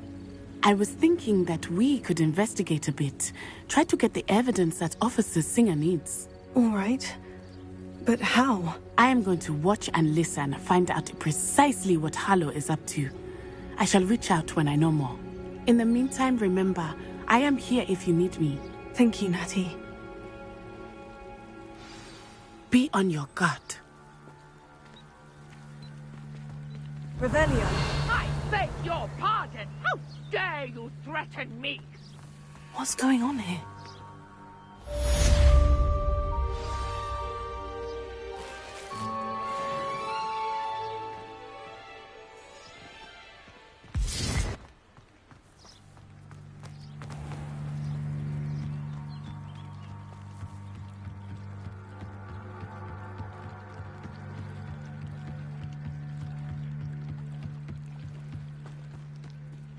C: I was thinking that we could investigate a bit, try to get the evidence that Officer Singer needs.
B: All right. But how?
C: I am going to watch and listen, find out precisely what Harlow is up to. I shall reach out when I know more. In the meantime, remember, I am here if you need me.
B: Thank you, Natty.
C: Be on your guard.
B: Revelio.
J: I beg your pardon! How dare you threaten me?
B: What's going on here?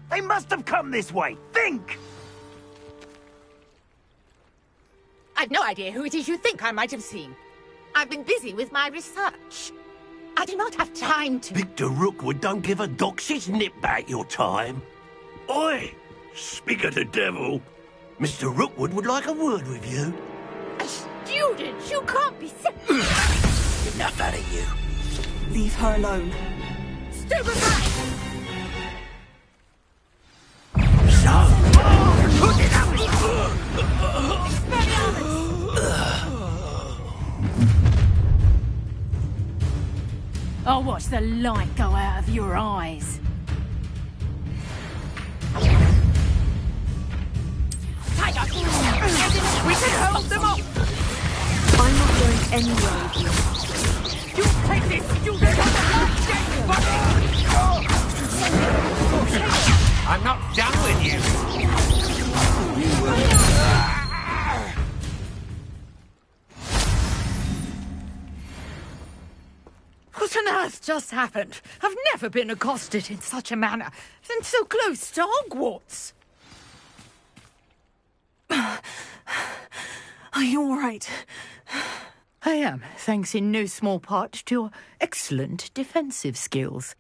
W: They must have come this way. Think!
F: I've no idea who it is you think I might have seen. I've been busy with my research. I do not have time to...
H: Victor Rookwood don't give a dox's nip back your time. Oi! Speak of the devil. Mr. Rookwood would like a word with you.
F: A student? You can't be...
H: Enough out of you.
B: Leave her alone.
F: Stupid right!
R: I'll watch the light go out of your eyes.
F: Tiger! We can hold them off!
B: I'm not going anywhere with you.
J: You take this student on the last day, buddy!
H: I'm not done with you.
B: What
D: on earth just happened? I've never been accosted in such a manner, and so close to Hogwarts.
B: Are you all right?
L: I am, thanks in no small part to your excellent defensive skills.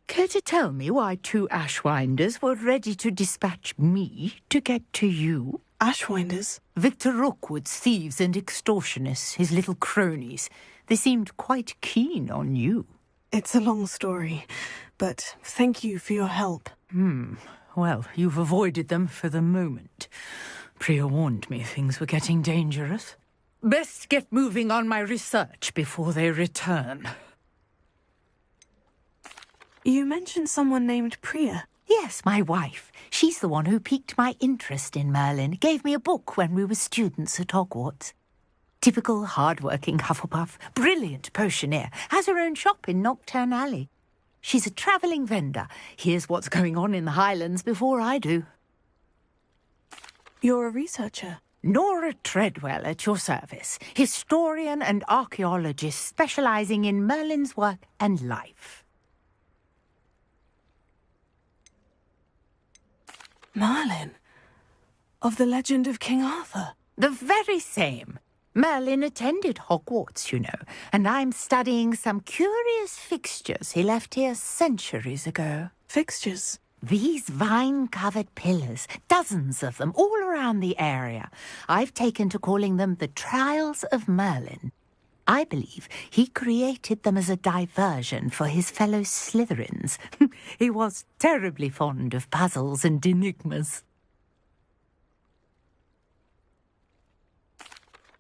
L: Care to tell me why 2 Ashwinders were ready to dispatch me to get to you?
B: Ashwinders?
L: Victor Rookwood's thieves and extortionists, his little cronies. They seemed quite keen on you.
B: It's a long story, but thank you for your help.
L: Well, you've avoided them for the moment. Priya warned me things were getting dangerous. Best get moving on my research before they return.
B: You mentioned someone named Priya.
L: Yes, my wife. She's the one who piqued my interest in Merlin. Gave me a book when we were students at Hogwarts. Typical hard-working Hufflepuff, brilliant potioneer, has her own shop in Knockturn Alley. She's a travelling vendor. Hears what's going on in the Highlands before I do.
B: You're a researcher?
L: Nora Treadwell at your service. Historian and archaeologist specialising in Merlin's work and life.
B: Merlin? Of the legend of King Arthur?
L: The very same. Merlin attended Hogwarts, you know, and I'm studying some curious fixtures he left here centuries ago.
B: Fixtures?
L: These vine-covered pillars, dozens of them, all around the area. I've taken to calling them the Trials of Merlin. I believe he created them as a diversion for his fellow Slytherins. He was terribly fond of puzzles and enigmas.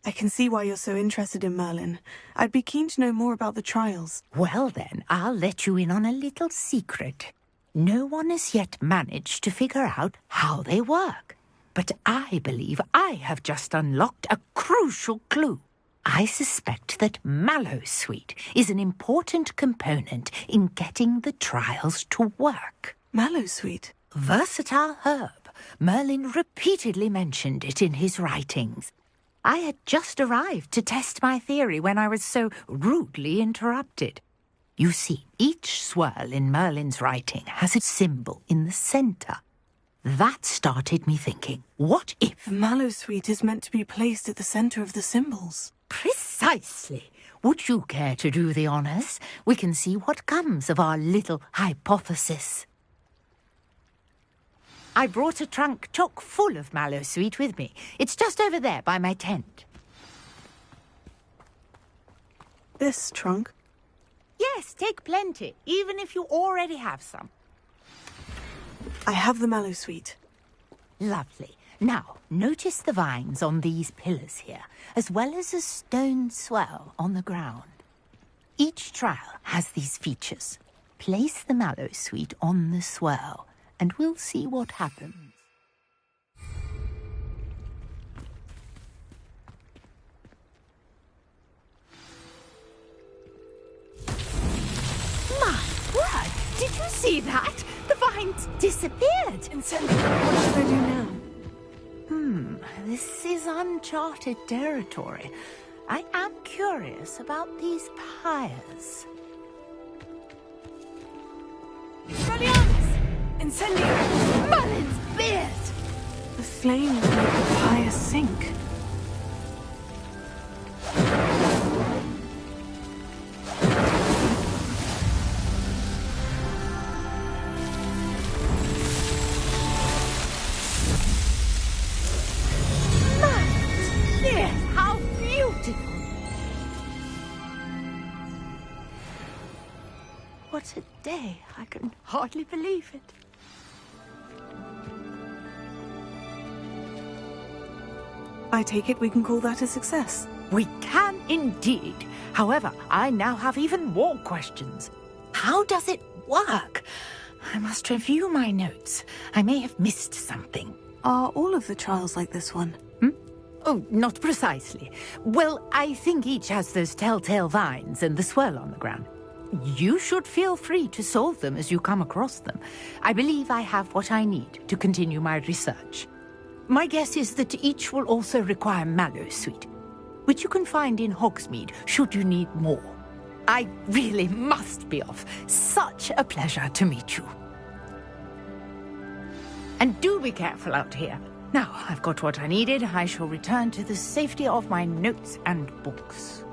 B: I can see why you're so interested in Merlin. I'd be keen to know more about the trials.
L: Well then, I'll let you in on a little secret. No one has yet managed to figure out how they work. But I believe I have just unlocked a crucial clue. I suspect that Mallowsweet is an important component in getting the trials to work.
B: Mallowsweet?
L: Versatile herb. Merlin repeatedly mentioned it in his writings. I had just arrived to test my theory when I was so rudely interrupted. You see, each swirl in Merlin's writing has a symbol in the centre. That started me thinking, what if...
B: Mallowsweet is meant to be placed at the centre of the symbols.
L: Precisely. Would you care to do the honours? We can see what comes of our little hypothesis. I brought a trunk chock full of Mallowsweet with me. It's just over there by my tent.
B: This trunk?
L: Yes, take plenty, even if you already have some.
B: I have the Mallowsweet.
L: Lovely. Now, notice the vines on these pillars here, as well as a stone swell on the ground. Each trial has these features. Place the Mallowsweet on the swirl, and we'll see what happens. My word! Did you see that? The vines disappeared!
B: Incendio, what should I do now?
L: This is uncharted territory. I am curious about these pyres.
B: Expelliarmus! Incendio!
L: Merlin's beard!
B: The flames make the pyre sink.
L: What a day. I can hardly believe it.
B: I take it we can call that a success.
L: We can indeed. However, I now have even more questions. How does it work? I must review my notes. I may have missed something.
B: Are all of the trials like this one?
L: Oh, not precisely. Well, I think each has those telltale vines and the swirl on the ground. You should feel free to solve them as you come across them. I believe I have what I need to continue my research. My guess is that each will also require Mallowsweet, which you can find in Hogsmeade should you need more. I really must be off. Such a pleasure to meet you. And do be careful out here. Now, I've got what I needed. I shall return to the safety of my notes and books.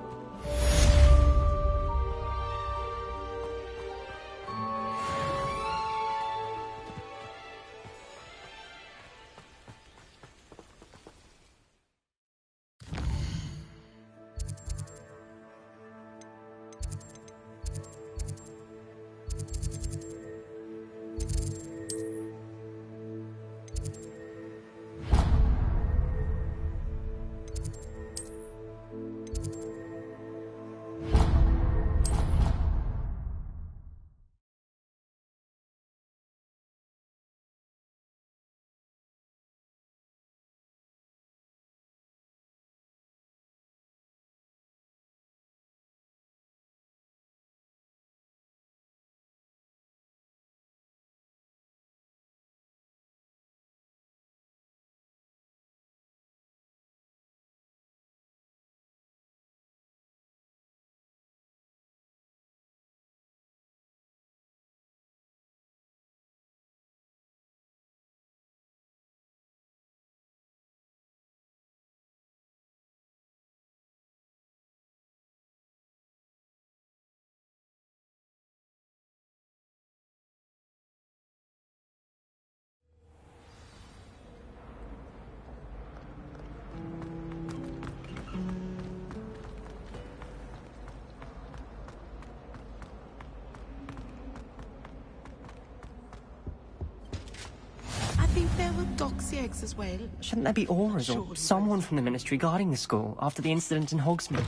C: There were doxy eggs as well.
E: Shouldn't there be auras or someone from the ministry guarding the school after the incident in Hogsmeade?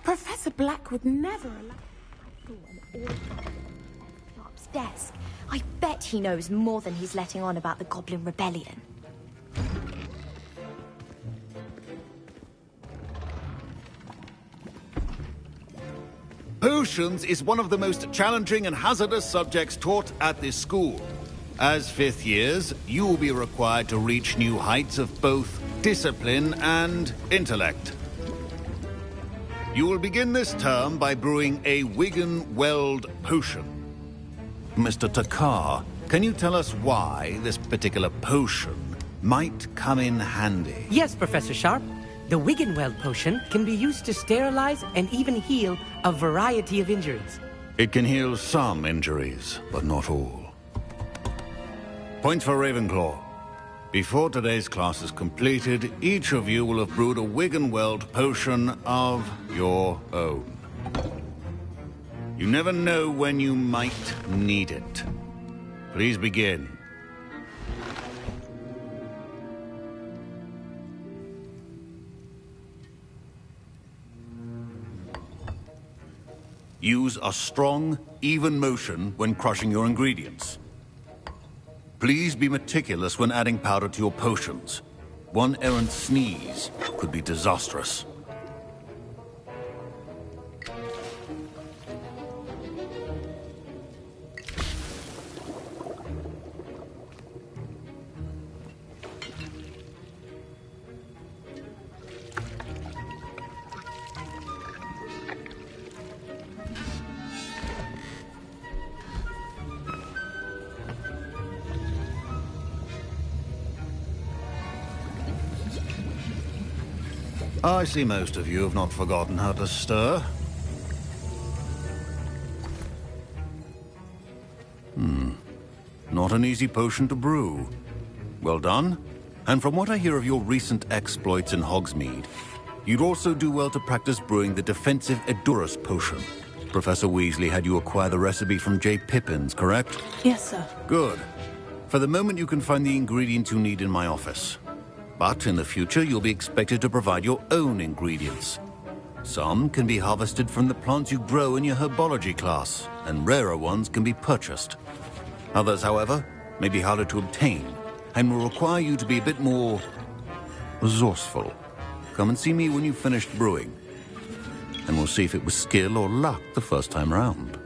C: Professor Black would never allow...
V: Sharp's desk. I bet he knows more than he's letting on about the Goblin Rebellion.
M: Potions is one of the most challenging and hazardous subjects taught at this school. As fifth years, you will be required to reach new heights of both discipline and intellect. You will begin this term by brewing a Wiggenweld potion. Mr. Takar, can you tell us why this particular potion might come in handy?
A: Yes, Professor Sharp. The Wiggenweld potion can be used to sterilize and even heal a variety of injuries.
M: It can heal some injuries, but not all. Point for Ravenclaw. Before today's class is completed, each of you will have brewed a Wiggenweld potion of your own. You never know when you might need it. Please begin. Use a strong, even motion when crushing your ingredients. Please be meticulous when adding powder to your potions. One errant sneeze could be disastrous. I see most of you have not forgotten how to stir. Not an easy potion to brew. Well done. And from what I hear of your recent exploits in Hogsmeade, you'd also do well to practice brewing the defensive Edurus potion. Professor Weasley had you acquire the recipe from J. Pippins, correct?
B: Yes, sir.
M: Good. For the moment, you can find the ingredients you need in my office. But in the future, you'll be expected to provide your own ingredients. Some can be harvested from the plants you grow in your herbology class, and rarer ones can be purchased. Others, however, may be harder to obtain, and will require you to be a bit more resourceful. Come and see me when you've finished brewing, and we'll see if it was skill or luck the first time round.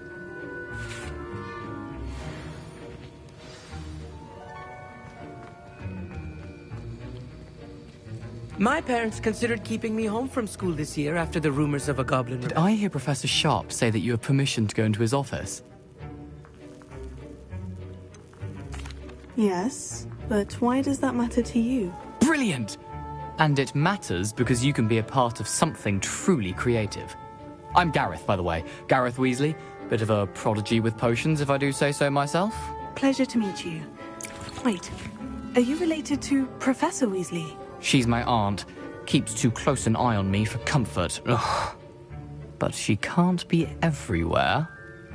A: My parents considered keeping me home from school this year after the rumors of a goblin.
I: Did I hear Professor Sharp say that you have permission to go into his office?
B: Yes, but why does that matter to you?
I: Brilliant! And it matters because you can be a part of something truly creative. I'm Gareth, by the way. Gareth Weasley. Bit of a prodigy with potions, if I do say so myself.
B: Pleasure to meet you. Wait, are you related to Professor Weasley?
I: She's my aunt. Keeps too close an eye on me for comfort. Ugh. But she can't be everywhere.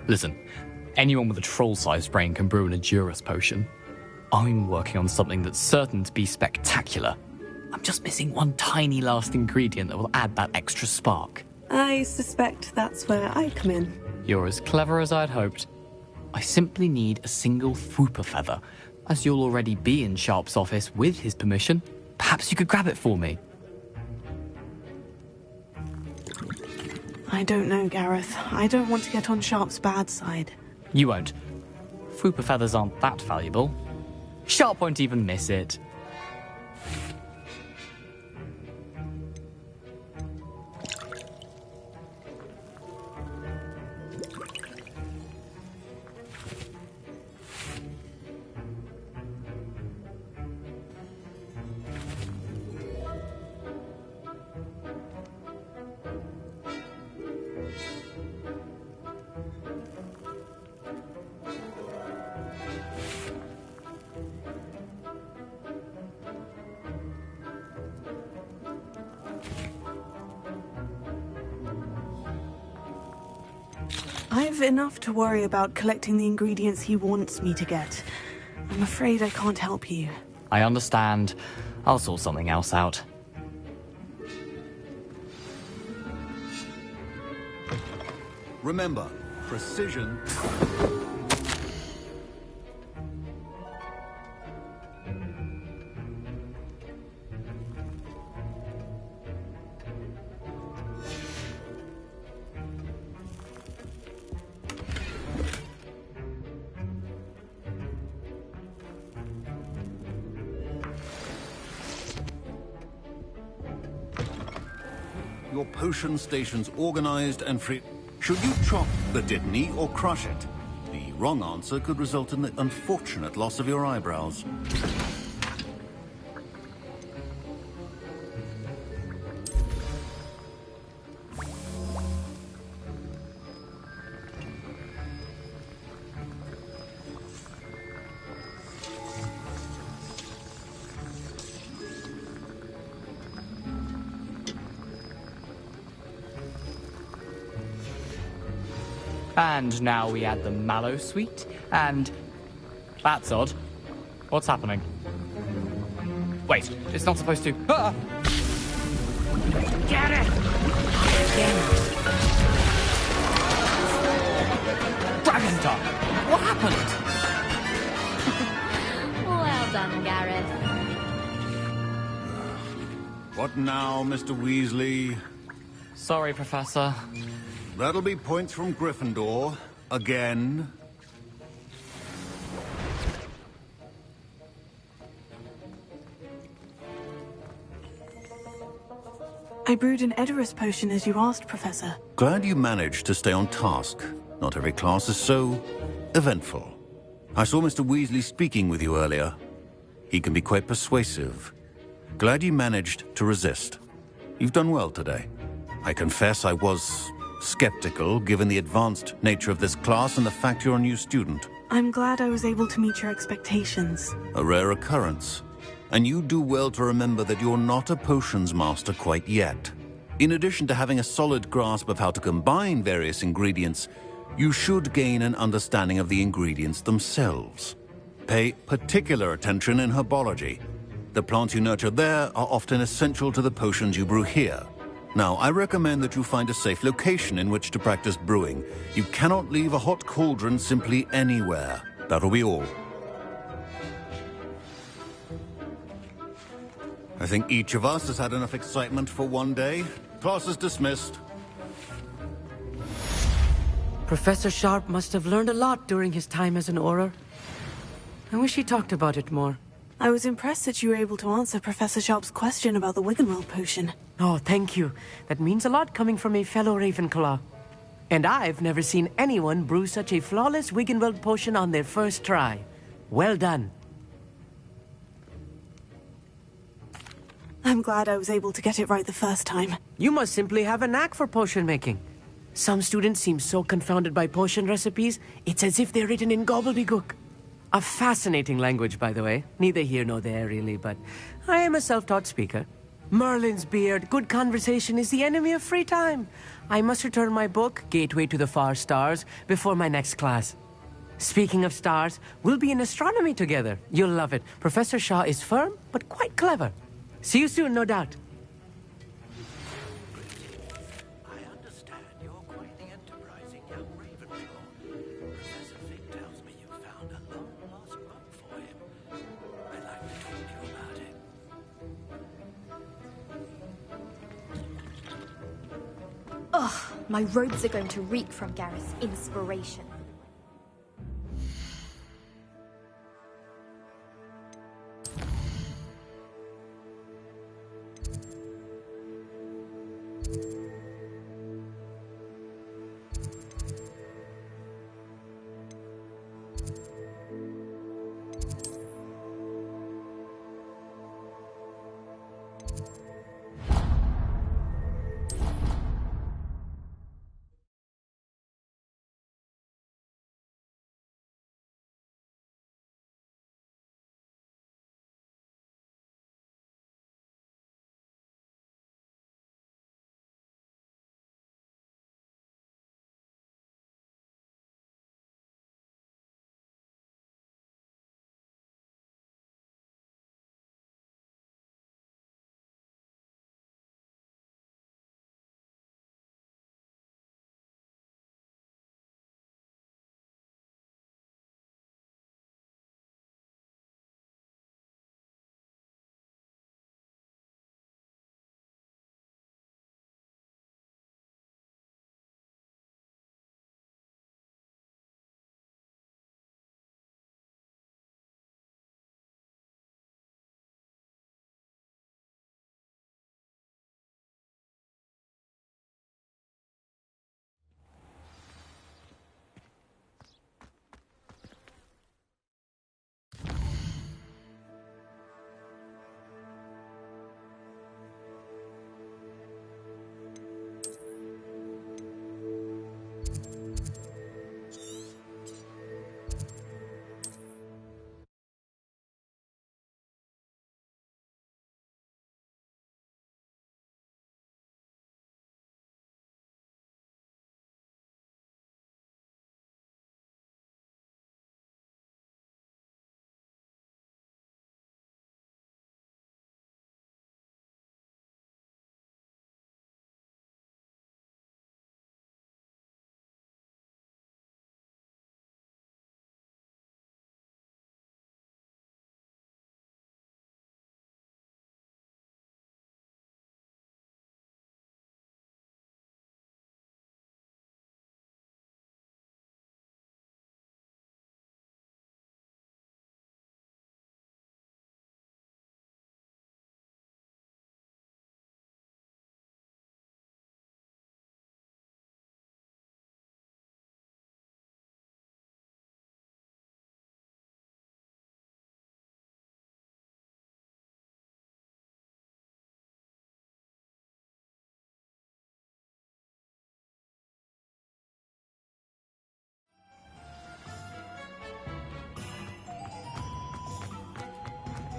I: Listen, anyone with a troll-sized brain can brew an Edurus potion. I'm working on something that's certain to be spectacular. I'm just missing one tiny last ingredient that will add that extra spark.
B: I suspect that's where I come in.
I: You're as clever as I'd hoped. I simply need a single Fwooper feather. As you'll already be in Sharp's office with his permission, perhaps you could grab it for me.
B: I don't know, Gareth. I don't want to get on Sharp's bad side.
I: You won't. Fwooper feathers aren't that valuable. Sharp won't even miss it.
B: I've enough to worry about collecting the ingredients he wants me to get. I'm afraid I can't help you.
I: I understand. I'll sort something else out.
M: Remember, precision... Your potion station's organized and free. Should you chop the Dittany or crush it? The wrong answer could result in the unfortunate loss of your eyebrows.
I: And now we add the mallow sweet, and... That's odd. What's happening? Wait, it's not supposed to... Ah!
J: Get it!
I: Dragon tongue! What happened?
Q: Well done, Gareth.
M: What now, Mr. Weasley?
I: Sorry, Professor.
M: That'll be points from Gryffindor. Again.
B: I brewed an Edurus potion as you asked, Professor.
M: Glad you managed to stay on task. Not every class is so eventful. I saw Mr. Weasley speaking with you earlier. He can be quite persuasive. Glad you managed to resist. You've done well today. I confess I was skeptical, given the advanced nature of this class and the fact you're a new student.
B: I'm glad I was able to meet your expectations.
M: A rare occurrence. And you do well to remember that you're not a potions master quite yet. In addition to having a solid grasp of how to combine various ingredients, you should gain an understanding of the ingredients themselves. Pay particular attention in herbology. The plants you nurture there are often essential to the potions you brew here. Now, I recommend that you find a safe location in which to practice brewing. You cannot leave a hot cauldron simply anywhere. That'll be all. I think each of us has had enough excitement for one day. Class is dismissed.
A: Professor Sharp must have learned a lot during his time as an Auror. I wish he talked about it more.
B: I was impressed that you were able to answer Professor Sharp's question about the Wiggenweld potion.
A: Oh, thank you. That means a lot coming from a fellow Ravenclaw. And I've never seen anyone brew such a flawless Wiggenweld potion on their first try. Well done.
B: I'm glad I was able to get it right the first time.
A: You must simply have a knack for potion making. Some students seem so confounded by potion recipes, it's as if they're written in gobbledygook. A fascinating language, by the way. Neither here nor there, really, but I am a self-taught speaker. Merlin's beard, good conversation is the enemy of free time. I must return my book, Gateway to the Far Stars, before my next class. Speaking of stars, we'll be in astronomy together. You'll love it. Professor Shaw is firm, but quite clever. See you soon, no doubt.
H: I understand you're quite the enterprising young Ravenclaw. Professor Fig tells me you found a long-lost book for him. I'd like to talk to you about it.
K: Ugh, my robes are going to reek from Gareth's inspiration.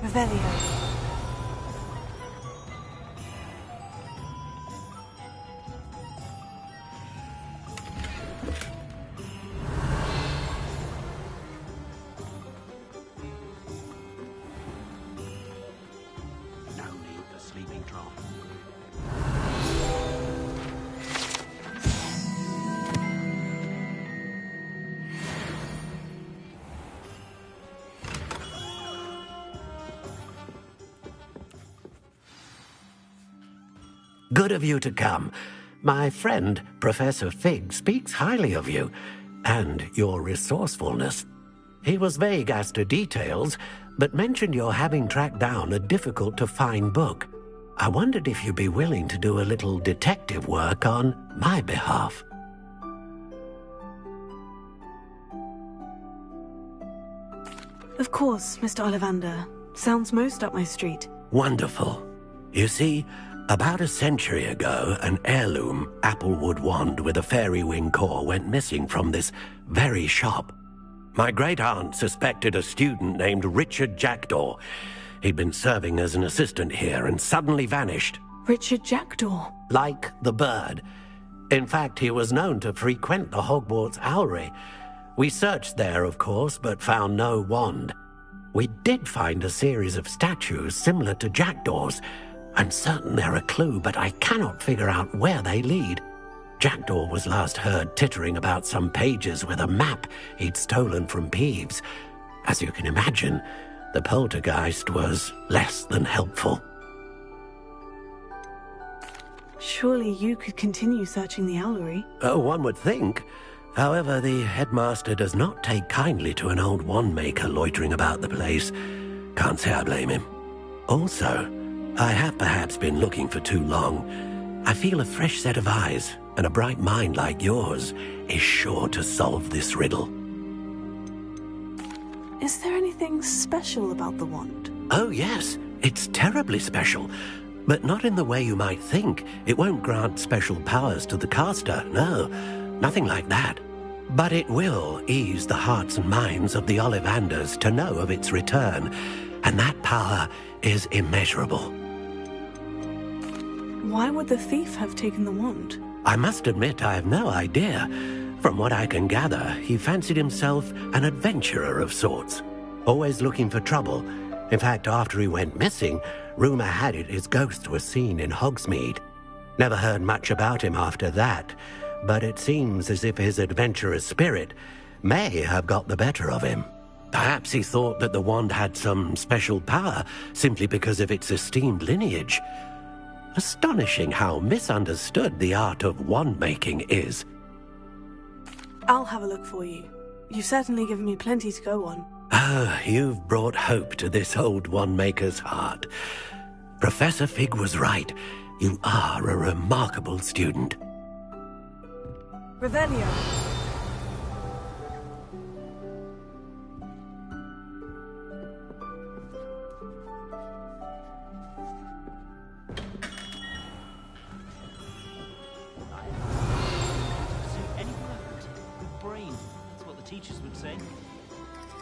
B: Revelio.
H: No need for sleeping draught. Good of you to come. My friend, Professor Fig, speaks highly of you and your resourcefulness. He was vague as to details,
N: but mentioned you're having tracked down a difficult-to-find book. I wondered if you'd be willing to do a little detective work on my behalf.
B: Of course, Mr. Ollivander. Sounds most up my street.
N: Wonderful. You see, about a century ago, an heirloom applewood wand with a fairy wing core went missing from this very shop. My great-aunt suspected a student named Richard Jackdaw. He'd been serving as an assistant here and suddenly vanished.
B: Richard Jackdaw?
N: Like the bird. In fact, he was known to frequent the Hogwarts Owlery. We searched there, of course, but found no wand. We did find a series of statues similar to Jackdaw's. I'm certain they're a clue, but I cannot figure out where they lead. Jackdaw was last heard tittering about some pages with a map he'd stolen from Peeves. As you can imagine, the poltergeist was less than helpful.
B: Surely you could continue searching the Owlery.
N: Oh, one would think. However, the headmaster does not take kindly to an old wand-maker loitering about the place. Can't say I blame him. Also, I have perhaps been looking for too long. I feel a fresh set of eyes, and a bright mind like yours is sure to solve this riddle.
B: Is there anything special about the wand?
N: Oh, yes. It's terribly special. But not in the way you might think. It won't grant special powers to the caster, no. Nothing like that. But it will ease the hearts and minds of the Ollivanders to know of its return, and that power is immeasurable.
B: Why would the thief have taken the wand?
N: I must admit I have no idea. From what I can gather, he fancied himself an adventurer of sorts, always looking for trouble. In fact, after he went missing, rumor had it his ghost was seen in Hogsmeade. Never heard much about him after that, but it seems as if his adventurous spirit may have got the better of him. Perhaps he thought that the wand had some special power simply because of its esteemed lineage. Astonishing how misunderstood the art of wand-making is.
B: I'll have a look for you. You've certainly given me plenty to go on.
N: Ah, you've brought hope to this old wand-maker's heart. Professor Fig was right. You are a remarkable student.
B: Revelio.
H: Teachers would say,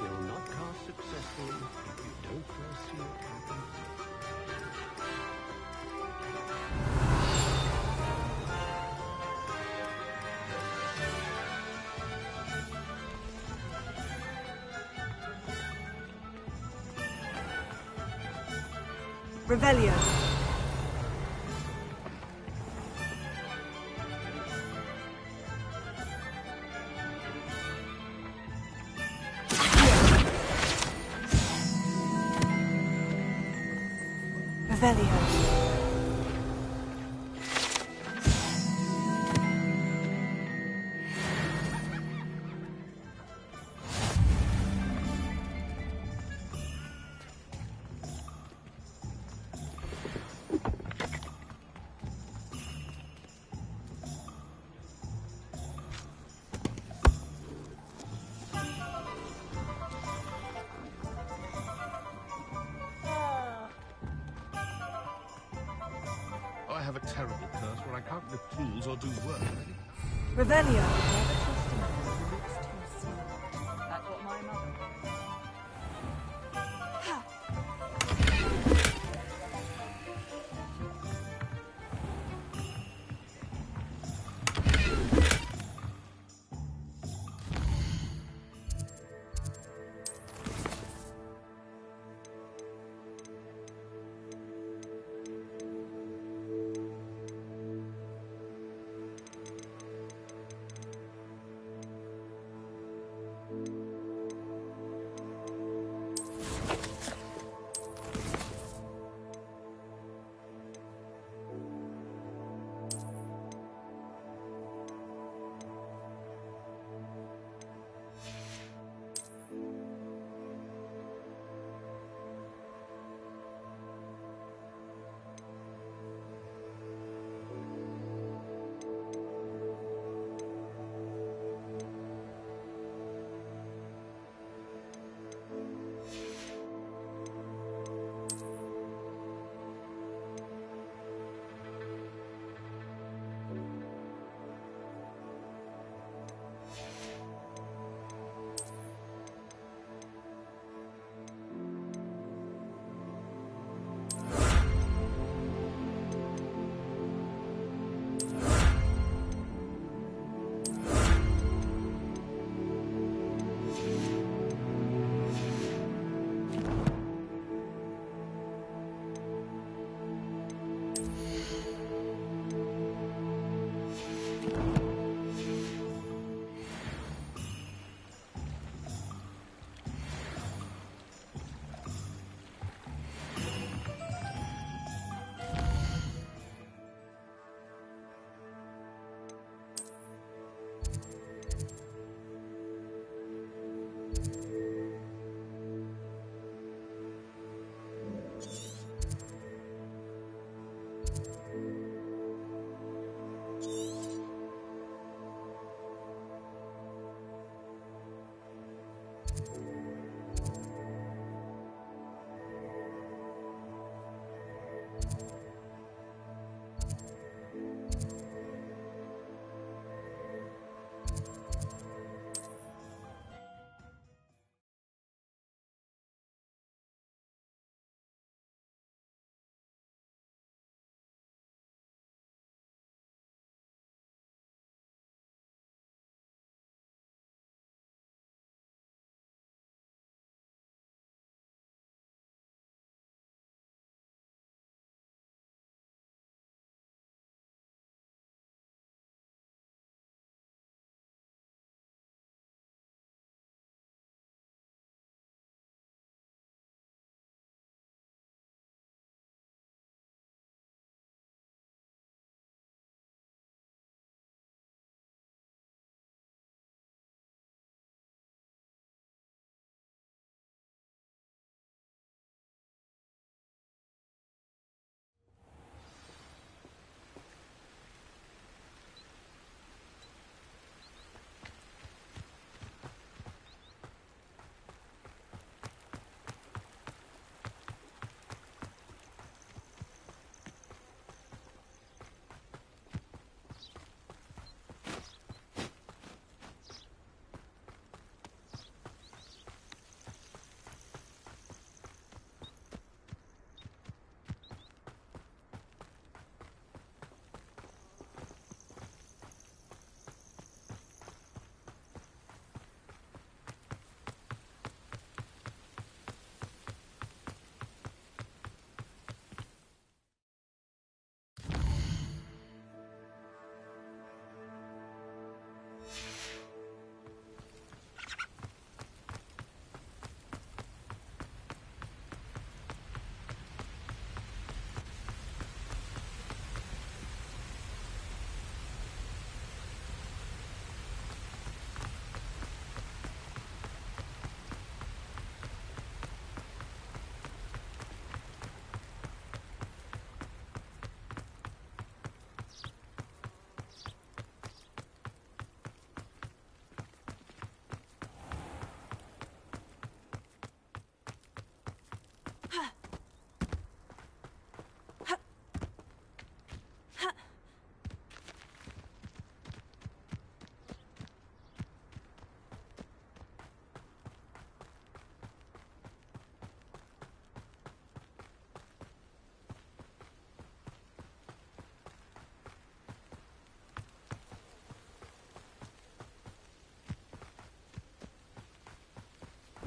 H: "You'll not cast successfully if you don't first see it happen."
B: Revelio. Revelio.
O: I have a terrible curse where I can't lift tools or do work.
B: Revelio.
J: That's what my mother.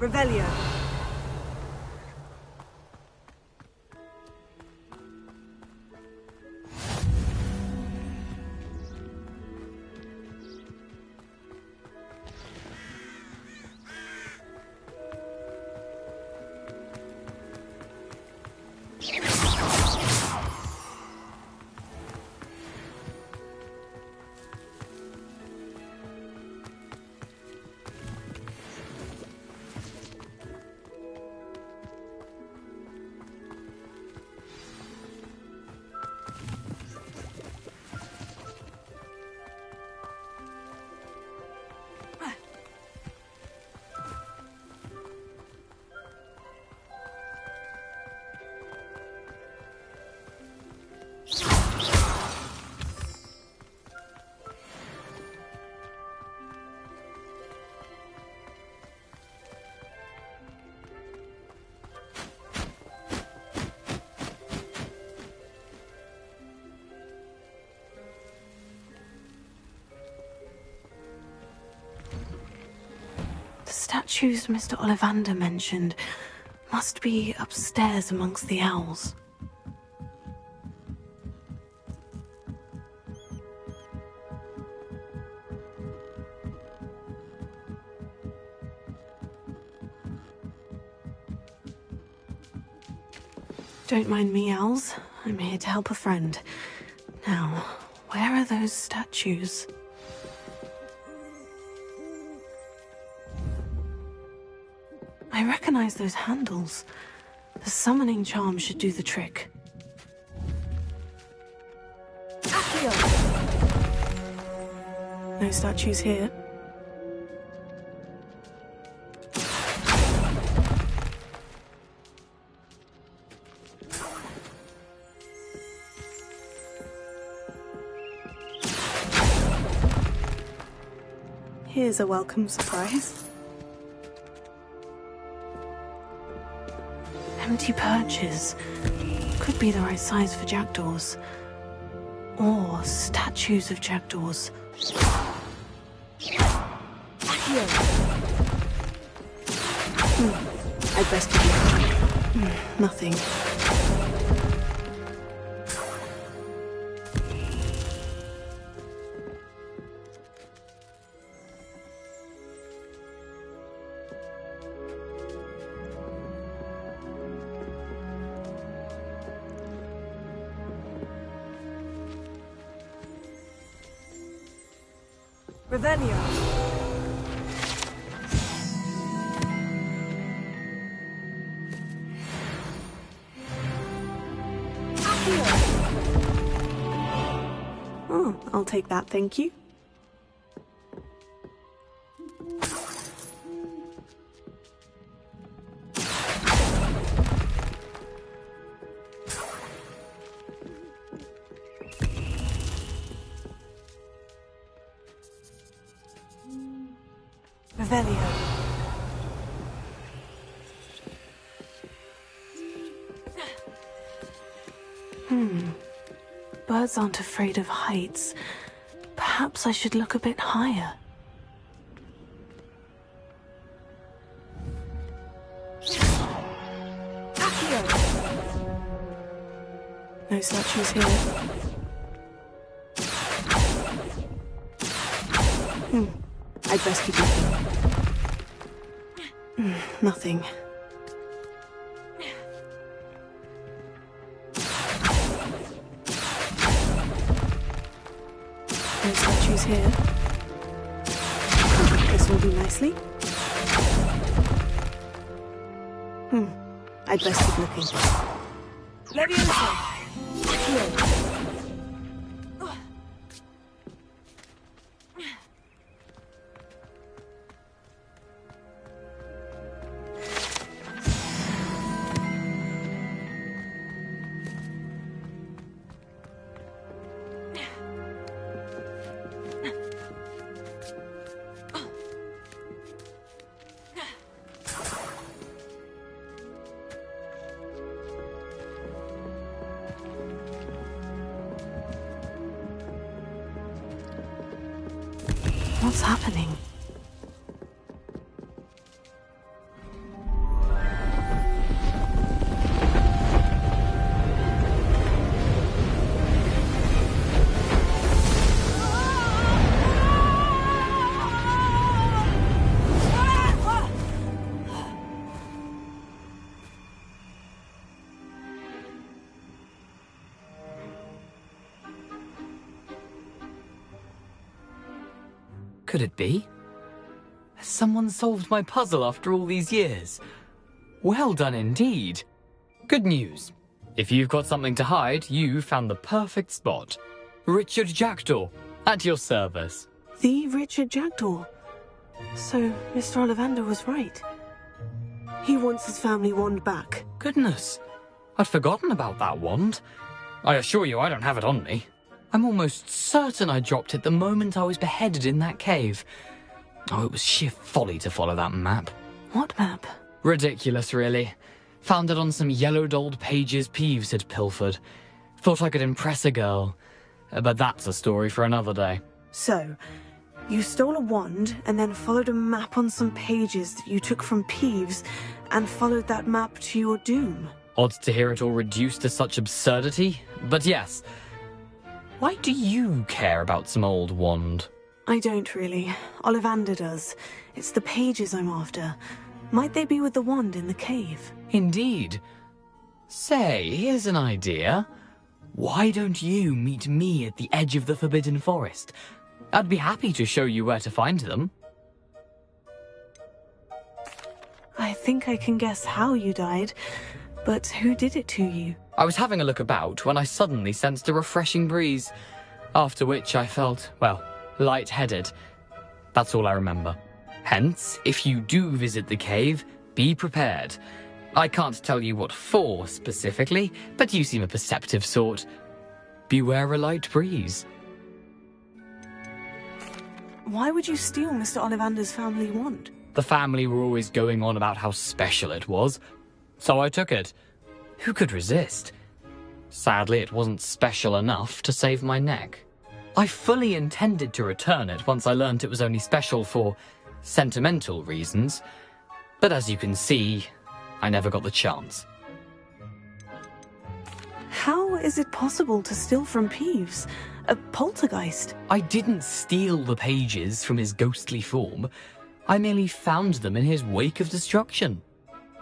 B: Revelio. The statues Mr. Ollivander mentioned must be upstairs amongst the owls. Don't mind me, owls. I'm here to help a friend. Now, where are those statues? I recognize those handles. The summoning charm should do the trick. Accio! No statues here. Here's a welcome surprise. Empty perches. Could be the right size for jackdaws. Or statues of jackdaws. I'd best be... nothing. Revelio. Oh, I'll take that, thank you. Revelio. Birds aren't afraid of heights. Perhaps I should look a bit higher. No statues here. I'd best keep looking. Nothing. No statues here. This will do nicely. I'd best keep looking. Leviosa! What's happening?
I: Could it be? Has someone solved my puzzle after all these years? Well done indeed. Good news. If you've got something to hide, you found the perfect spot. Richard Jackdaw, at your service.
B: The Richard Jackdaw. So, Mr. Ollivander was right. He wants his family wand back.
I: Goodness, I'd forgotten about that wand. I assure you I don't have it on me. I'm almost certain I dropped it the moment I was beheaded in that cave. Oh, it was sheer folly to follow that map.
B: What map?
I: Ridiculous, really. Found it on some yellowed old pages Peeves had pilfered. Thought I could impress a girl. But that's a story for another day.
B: So, you stole a wand and then followed a map on some pages that you took from Peeves and followed that map to your doom.
I: Odd to hear it all reduced to such absurdity, but yes. Why do you care about some old wand?
B: I don't really. Ollivander does. It's the pages I'm after. Might they be with the wand in the cave?
I: Indeed. Say, here's an idea. Why don't you meet me at the edge of the Forbidden Forest? I'd be happy to show you where to find them.
B: I think I can guess how you died, but who did it to you?
I: I was having a look about when I suddenly sensed a refreshing breeze, after which I felt, well, lightheaded. That's all I remember. Hence, if you do visit the cave, be prepared. I can't tell you what for specifically, but you seem a perceptive sort. Beware a light breeze.
B: Why would you steal Mr. Ollivander's family wand?
I: The family were always going on about how special it was, so I took it. Who could resist? Sadly, it wasn't special enough to save my neck. I fully intended to return it once I learnt it was only special for sentimental reasons, but as you can see, I never got the chance.
B: How is it possible to steal from Peeves? A poltergeist?
I: I didn't steal the pages from his ghostly form. I merely found them in his wake of destruction.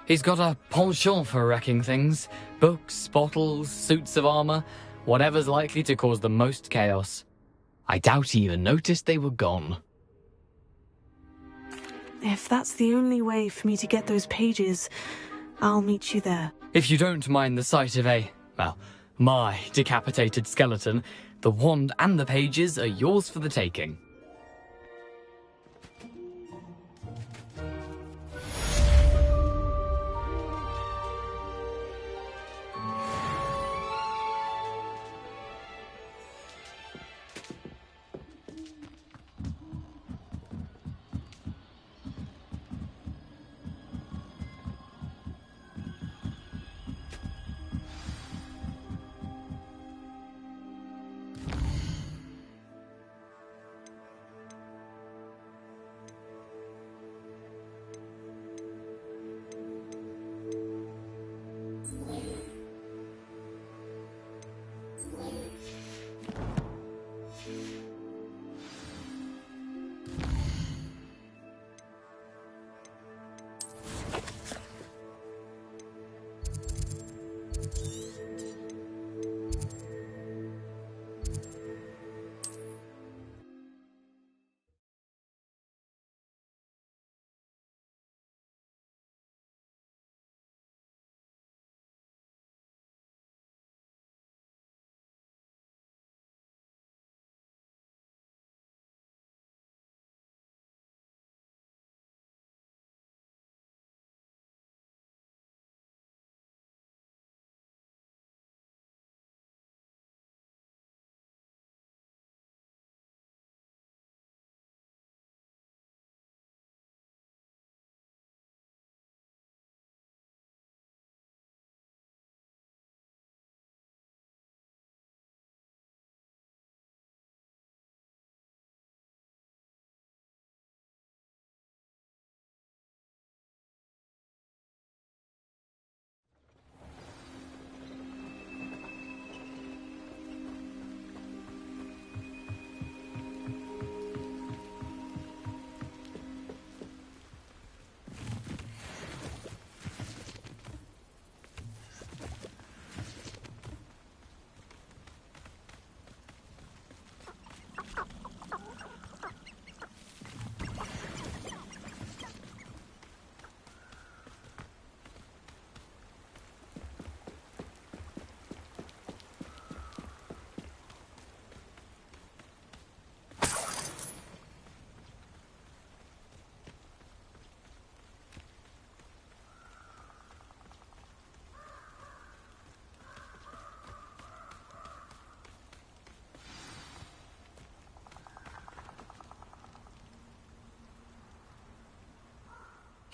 I: He's got a penchant for wrecking things. Books, bottles, suits of armor, whatever's likely to cause the most chaos. I doubt he even noticed they were gone.
B: If that's the only way for me to get those pages, I'll meet you there.
I: If you don't mind the sight of my decapitated skeleton, the wand and the pages are yours for the taking.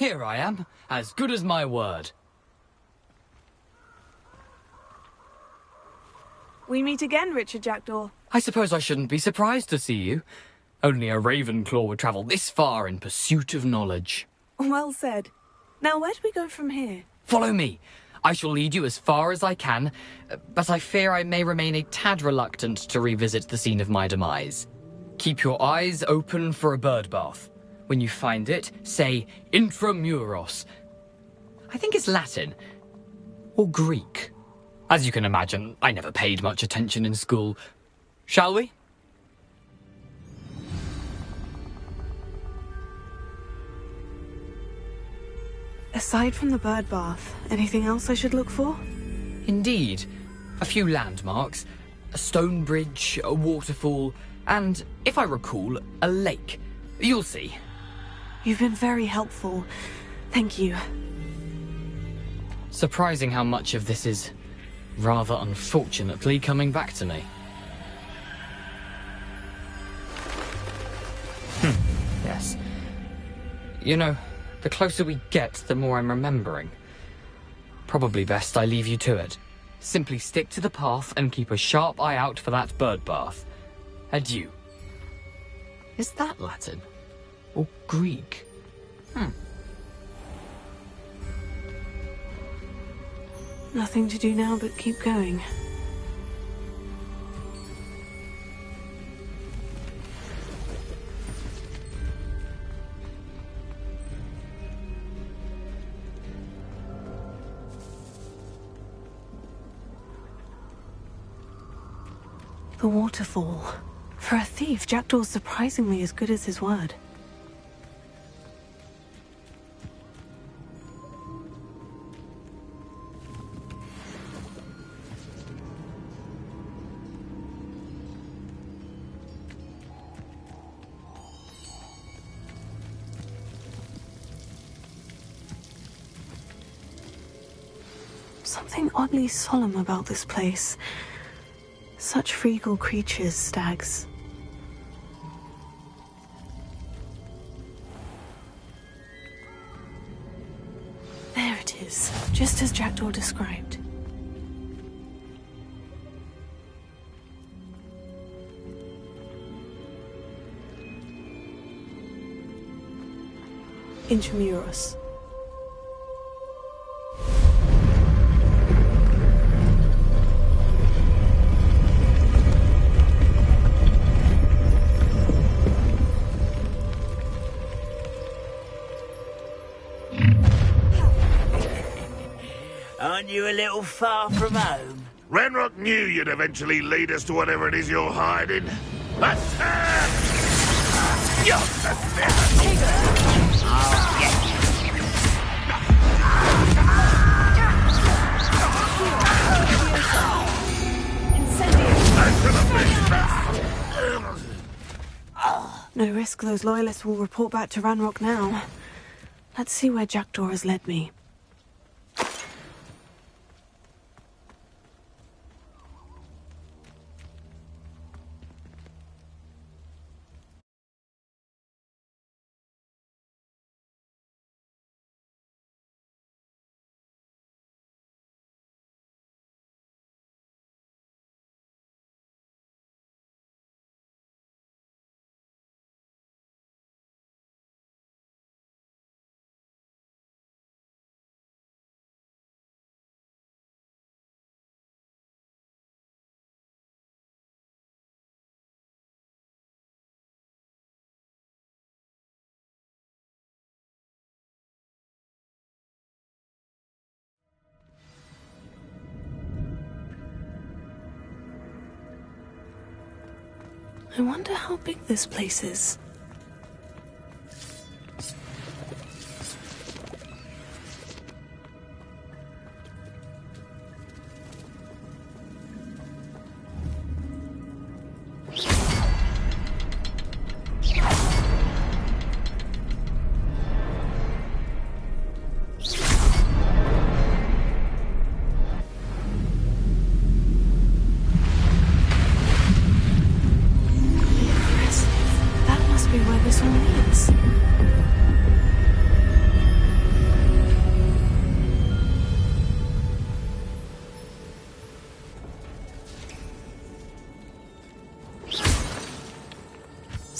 I: Here I am, as good as my word.
B: We meet again, Richard Jackdaw.
I: I suppose I shouldn't be surprised to see you. Only a Ravenclaw would travel this far in pursuit of knowledge.
B: Well said. Now, where do we go from here?
I: Follow me. I shall lead you as far as I can, but I fear I may remain a tad reluctant to revisit the scene of my demise. Keep your eyes open for a bird bath. When you find it, say intramuros. I think it's Latin. Or Greek. As you can imagine, I never paid much attention in school. Shall we?
B: Aside from the bird bath, anything else I should look for?
I: Indeed. A few landmarks, a stone bridge, a waterfall, and, if I recall, a lake. You'll see.
B: You've been very helpful. Thank you.
I: Surprising how much of this is, rather unfortunately, coming back to me. Yes. You know, the closer we get, the more I'm remembering. Probably best I leave you to it. Simply stick to the path and keep a sharp eye out for that bird bath. Adieu. Is that Latin? Or Greek?
B: Nothing to do now but keep going. The waterfall. For a thief, Jackdaw's surprisingly as good as his word. Something oddly solemn about this place. Such regal creatures, stags. There it is, just as Jackdaw described. Intramuros.
W: Aren't you a little far from home?
O: Ranrock knew you'd eventually lead us to whatever it is you're hiding. Attack!
B: No risk those loyalists will report back to Ranrock now. Let's see where Jackdaw has led me. I wonder how big this place is.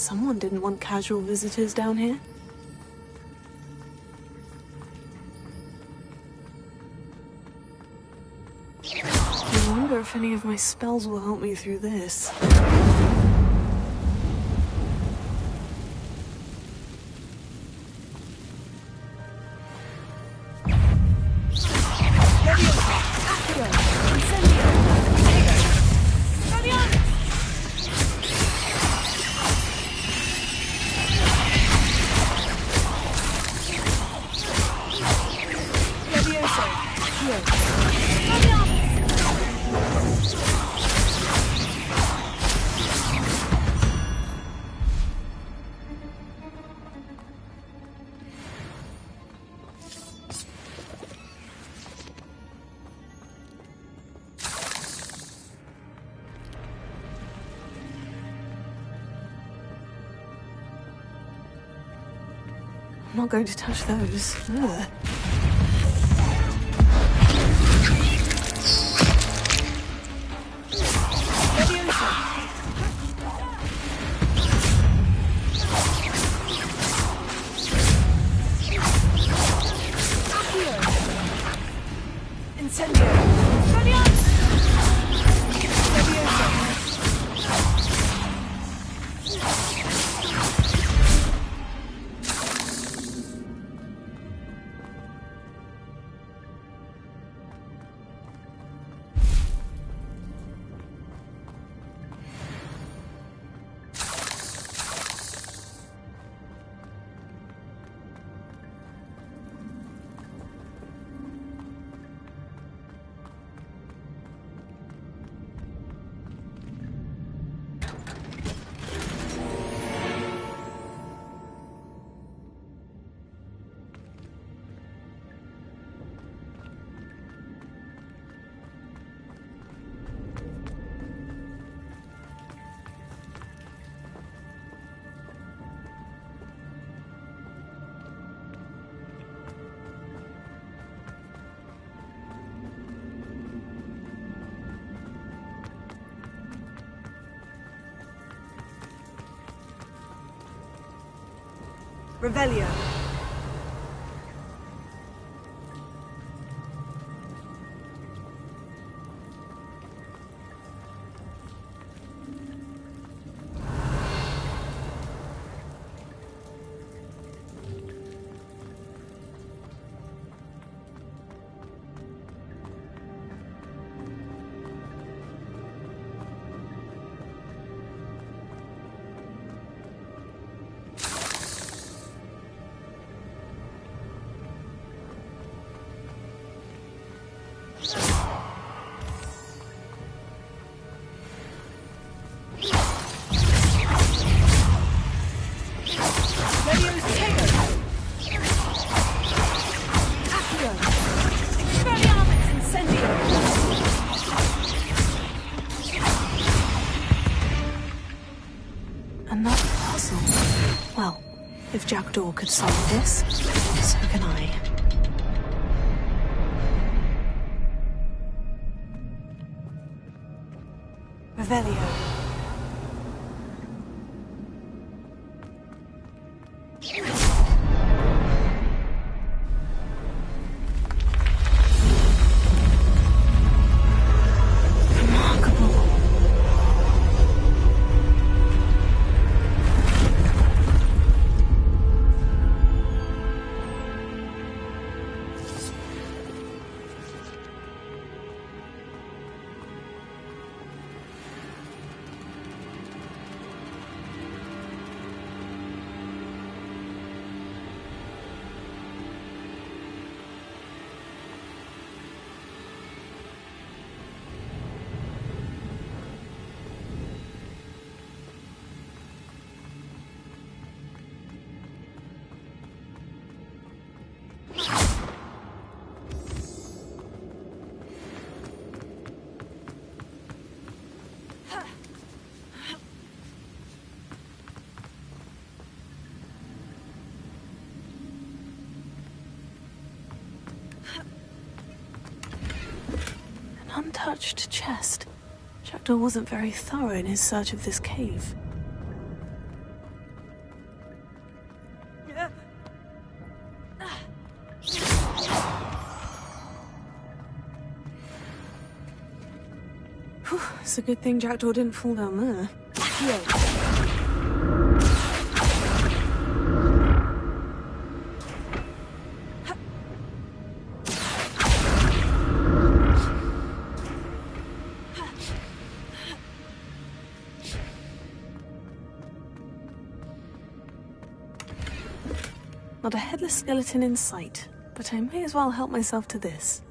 B: Someone didn't want casual visitors down here. I wonder if any of my spells will help me through this. I'm not going to touch those. Ugh. Revelio. Another puzzle. Well, if Jackdaw could solve this, so can I. Revelio. Untouched chest. Jackdaw wasn't very thorough in his search of this cave. Good thing Jackdaw didn't fall down there. Not a headless skeleton in sight, but I may as well help myself to this.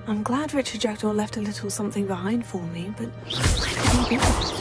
B: I'm glad Richard Jackdaw left a little something behind for me, but where could he be?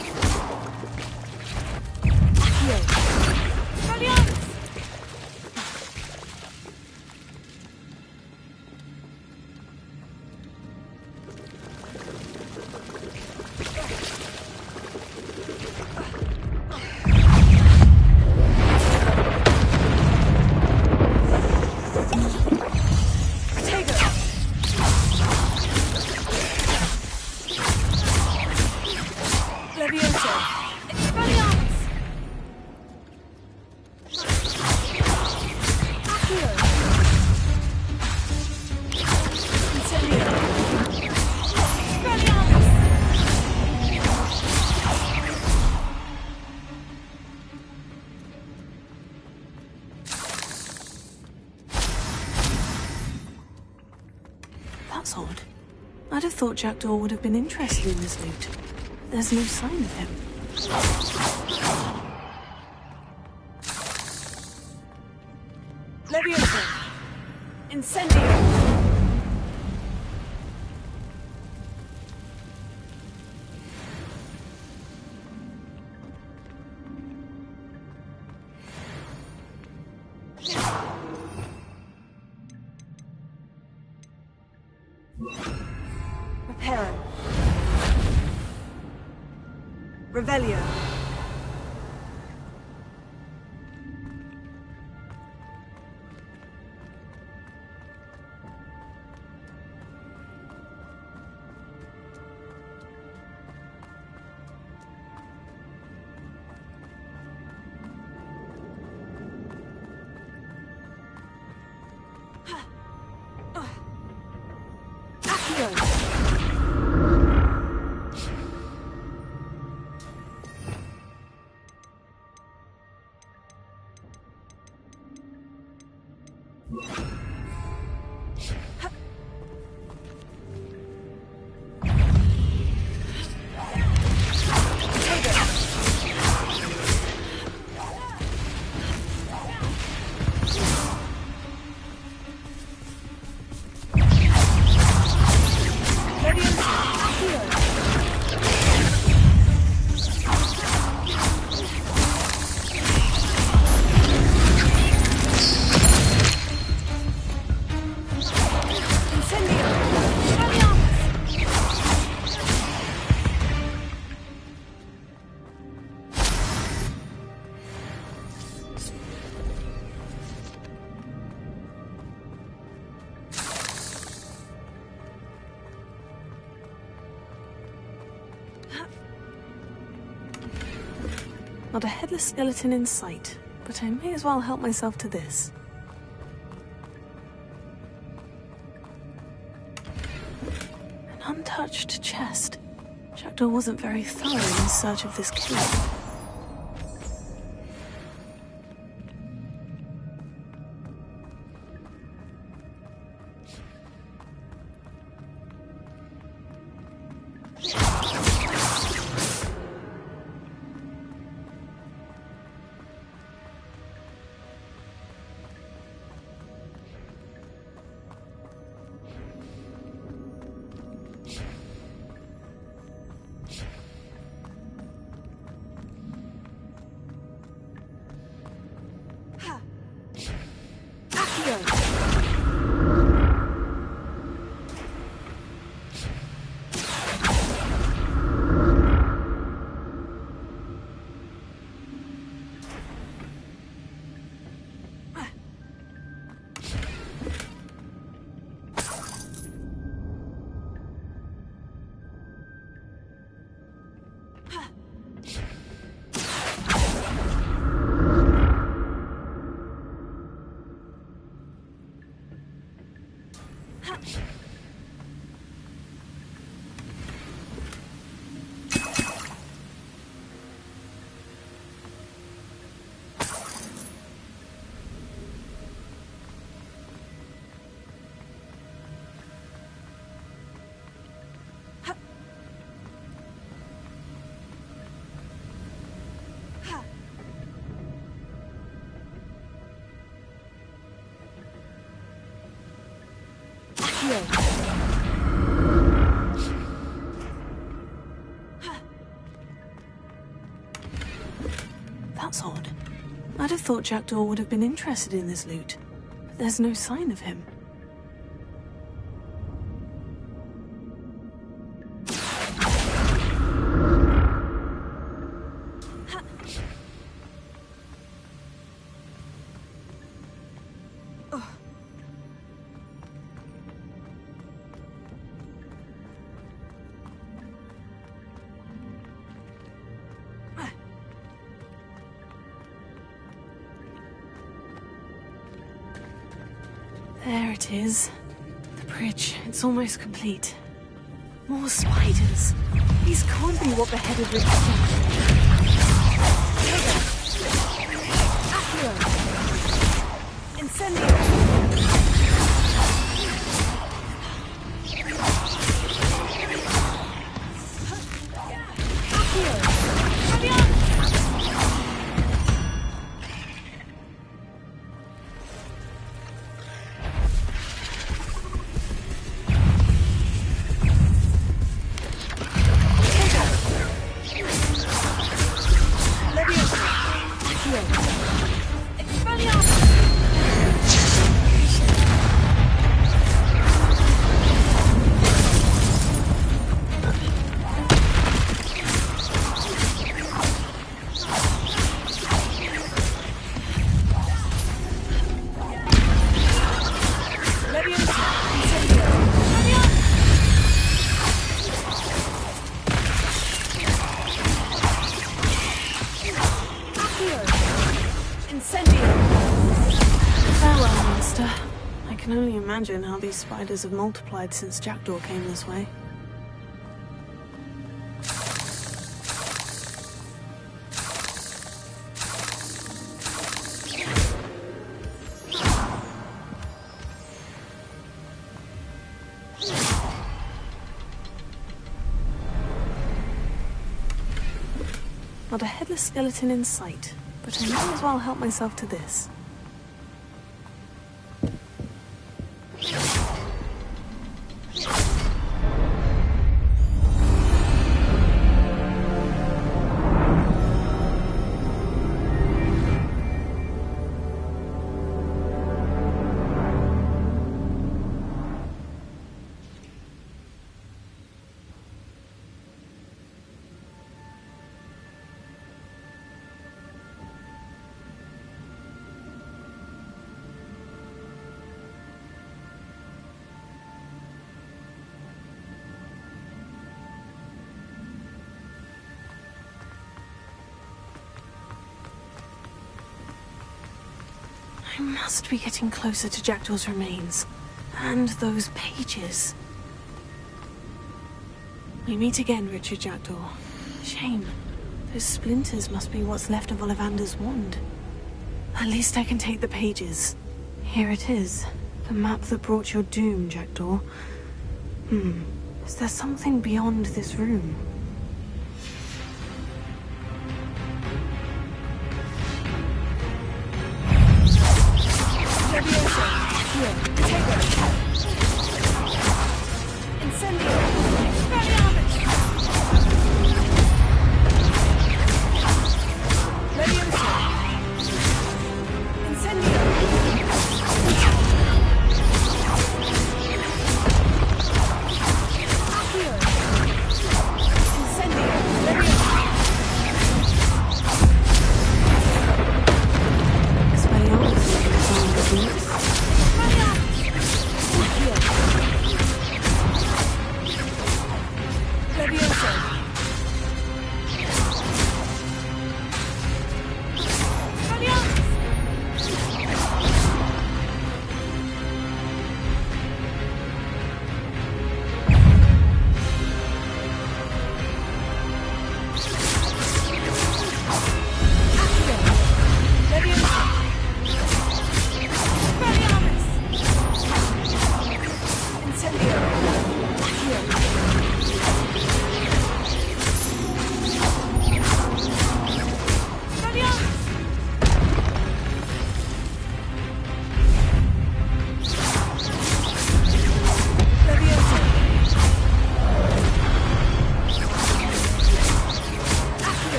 B: That's odd. I'd have thought Jackdaw would have been interested in this loot. There's no sign of him. Leviosa! Incendio! Reparo. Revelio. Not a headless skeleton in sight, but I may as well help myself to this. An untouched chest. Jackdaw wasn't very thorough in his search of this cave. That's odd. I'd have thought Jackdaw would have been interested in this loot, but there's no sign of him. There it is. The bridge. It's almost complete. More spiders. These can't be what the headed rich said. Incendio! Imagine how these spiders have multiplied since Jackdaw came this way. Not a headless skeleton in sight, but I might as well help myself to this. I must be getting closer to Jackdaw's remains. And those pages. We meet again, Richard Jackdaw. Shame. Those splinters must be what's left of Ollivander's wand. At least I can take the pages. Here it is. The map that brought your doom, Jackdaw. Is there something beyond this room?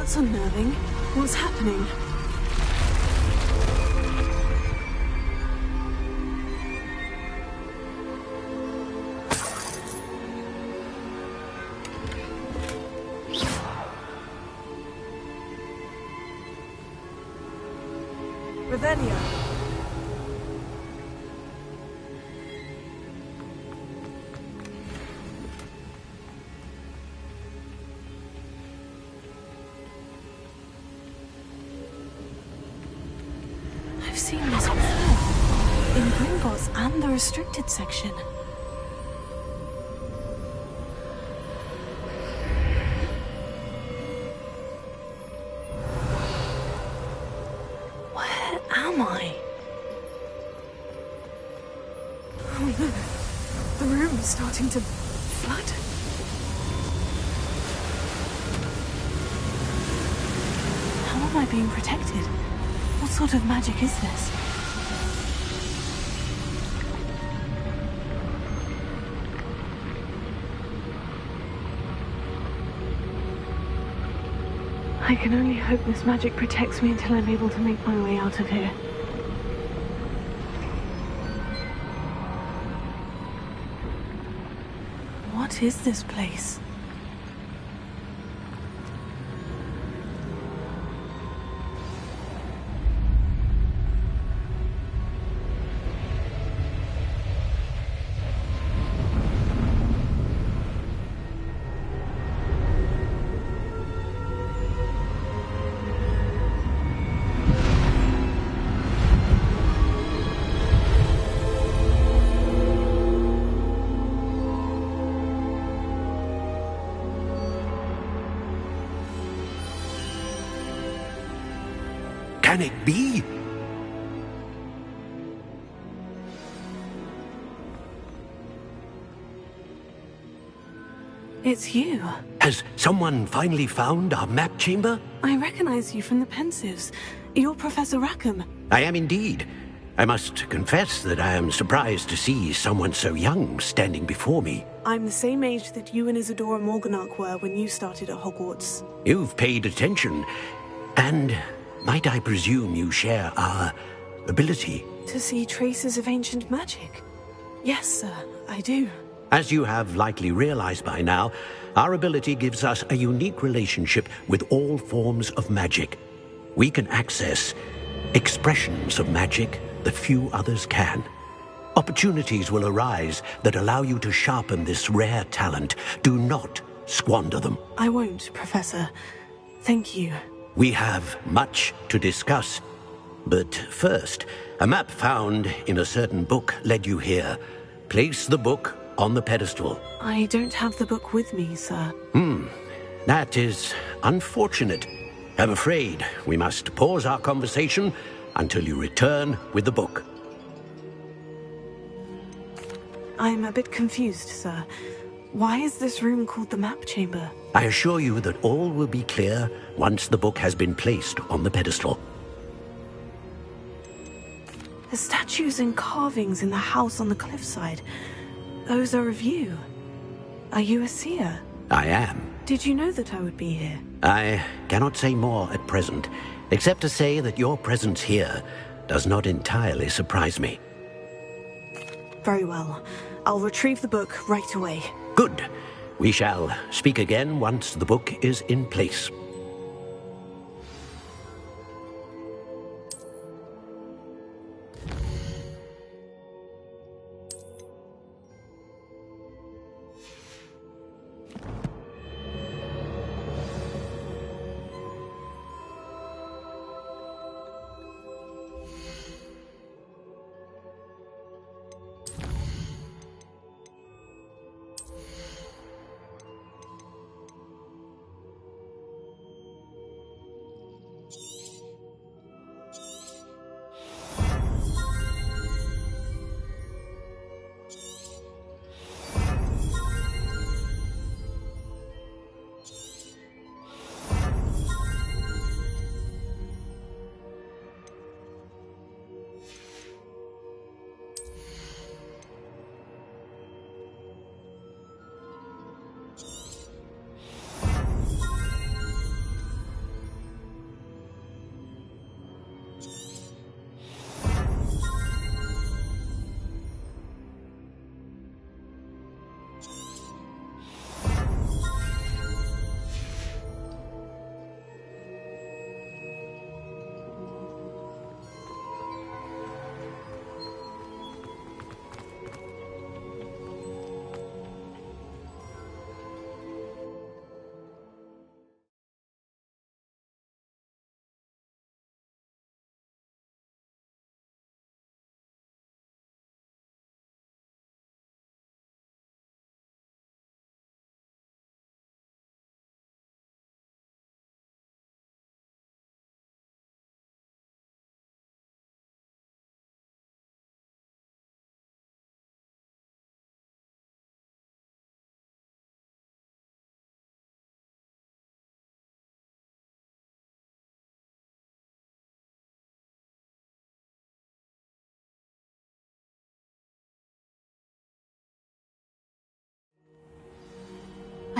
B: That's unnerving. What's happening? Revelia. I've seen this before. In Gringotts and the restricted section. Where am I? Oh no. The room is starting to flood. How am I being protected? What sort of magic is this? I can only hope this magic protects me until I'm able to make my way out of here. What is this place?
N: Can it be?
B: It's you.
N: Has someone finally found our map chamber?
B: I recognize you from the Pensives. You're Professor Rackham.
N: I am indeed. I must confess that I am surprised to see someone so young standing before me.
B: I'm the same age that you and Isadora Morganach were when you started at Hogwarts.
N: You've paid attention, and might I presume you share our ability?
B: To see traces of ancient magic? Yes, sir, I do.
N: As you have likely realized by now, our ability gives us a unique relationship with all forms of magic. We can access expressions of magic that few others can. Opportunities will arise that allow you to sharpen this rare talent. Do not squander them.
B: I won't, Professor. Thank you.
N: We have much to discuss. But first, a map found in a certain book led you here. Place the book on the pedestal.
B: I don't have the book with me, sir.
N: That is unfortunate. I'm afraid we must pause our conversation until you return with the book.
B: I'm a bit confused, sir. Why is this room called the map chamber?
N: I assure you that all will be clear once the book has been placed on the pedestal.
B: The statues and carvings in the house on the cliffside. Those are of you. Are you a seer?
N: I am.
B: Did you know that I would be here?
N: I cannot say more at present, except to say that your presence here does not entirely surprise me.
B: Very well. I'll retrieve the book right away.
N: Good. We shall speak again once the book is in place.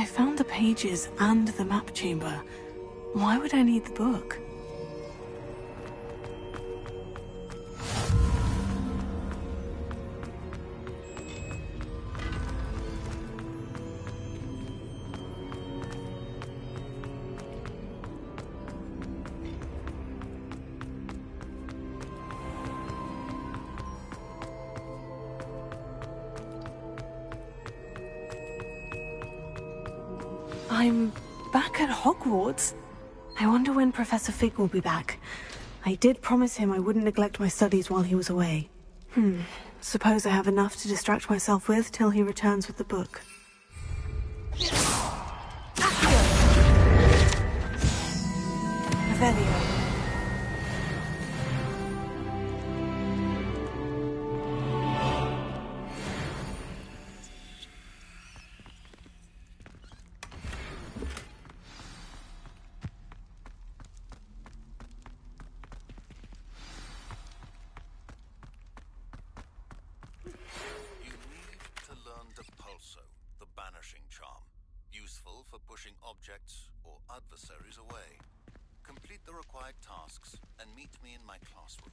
B: I found the pages and the map chamber. Why would I need the book? I'm back at Hogwarts. I wonder when Professor Fig will be back. I did promise him I wouldn't neglect my studies while he was away. Suppose I have enough to distract myself with till he returns with the book. Revelio.
M: Useful for pushing objects or adversaries away. Complete the required tasks and meet me in my classroom.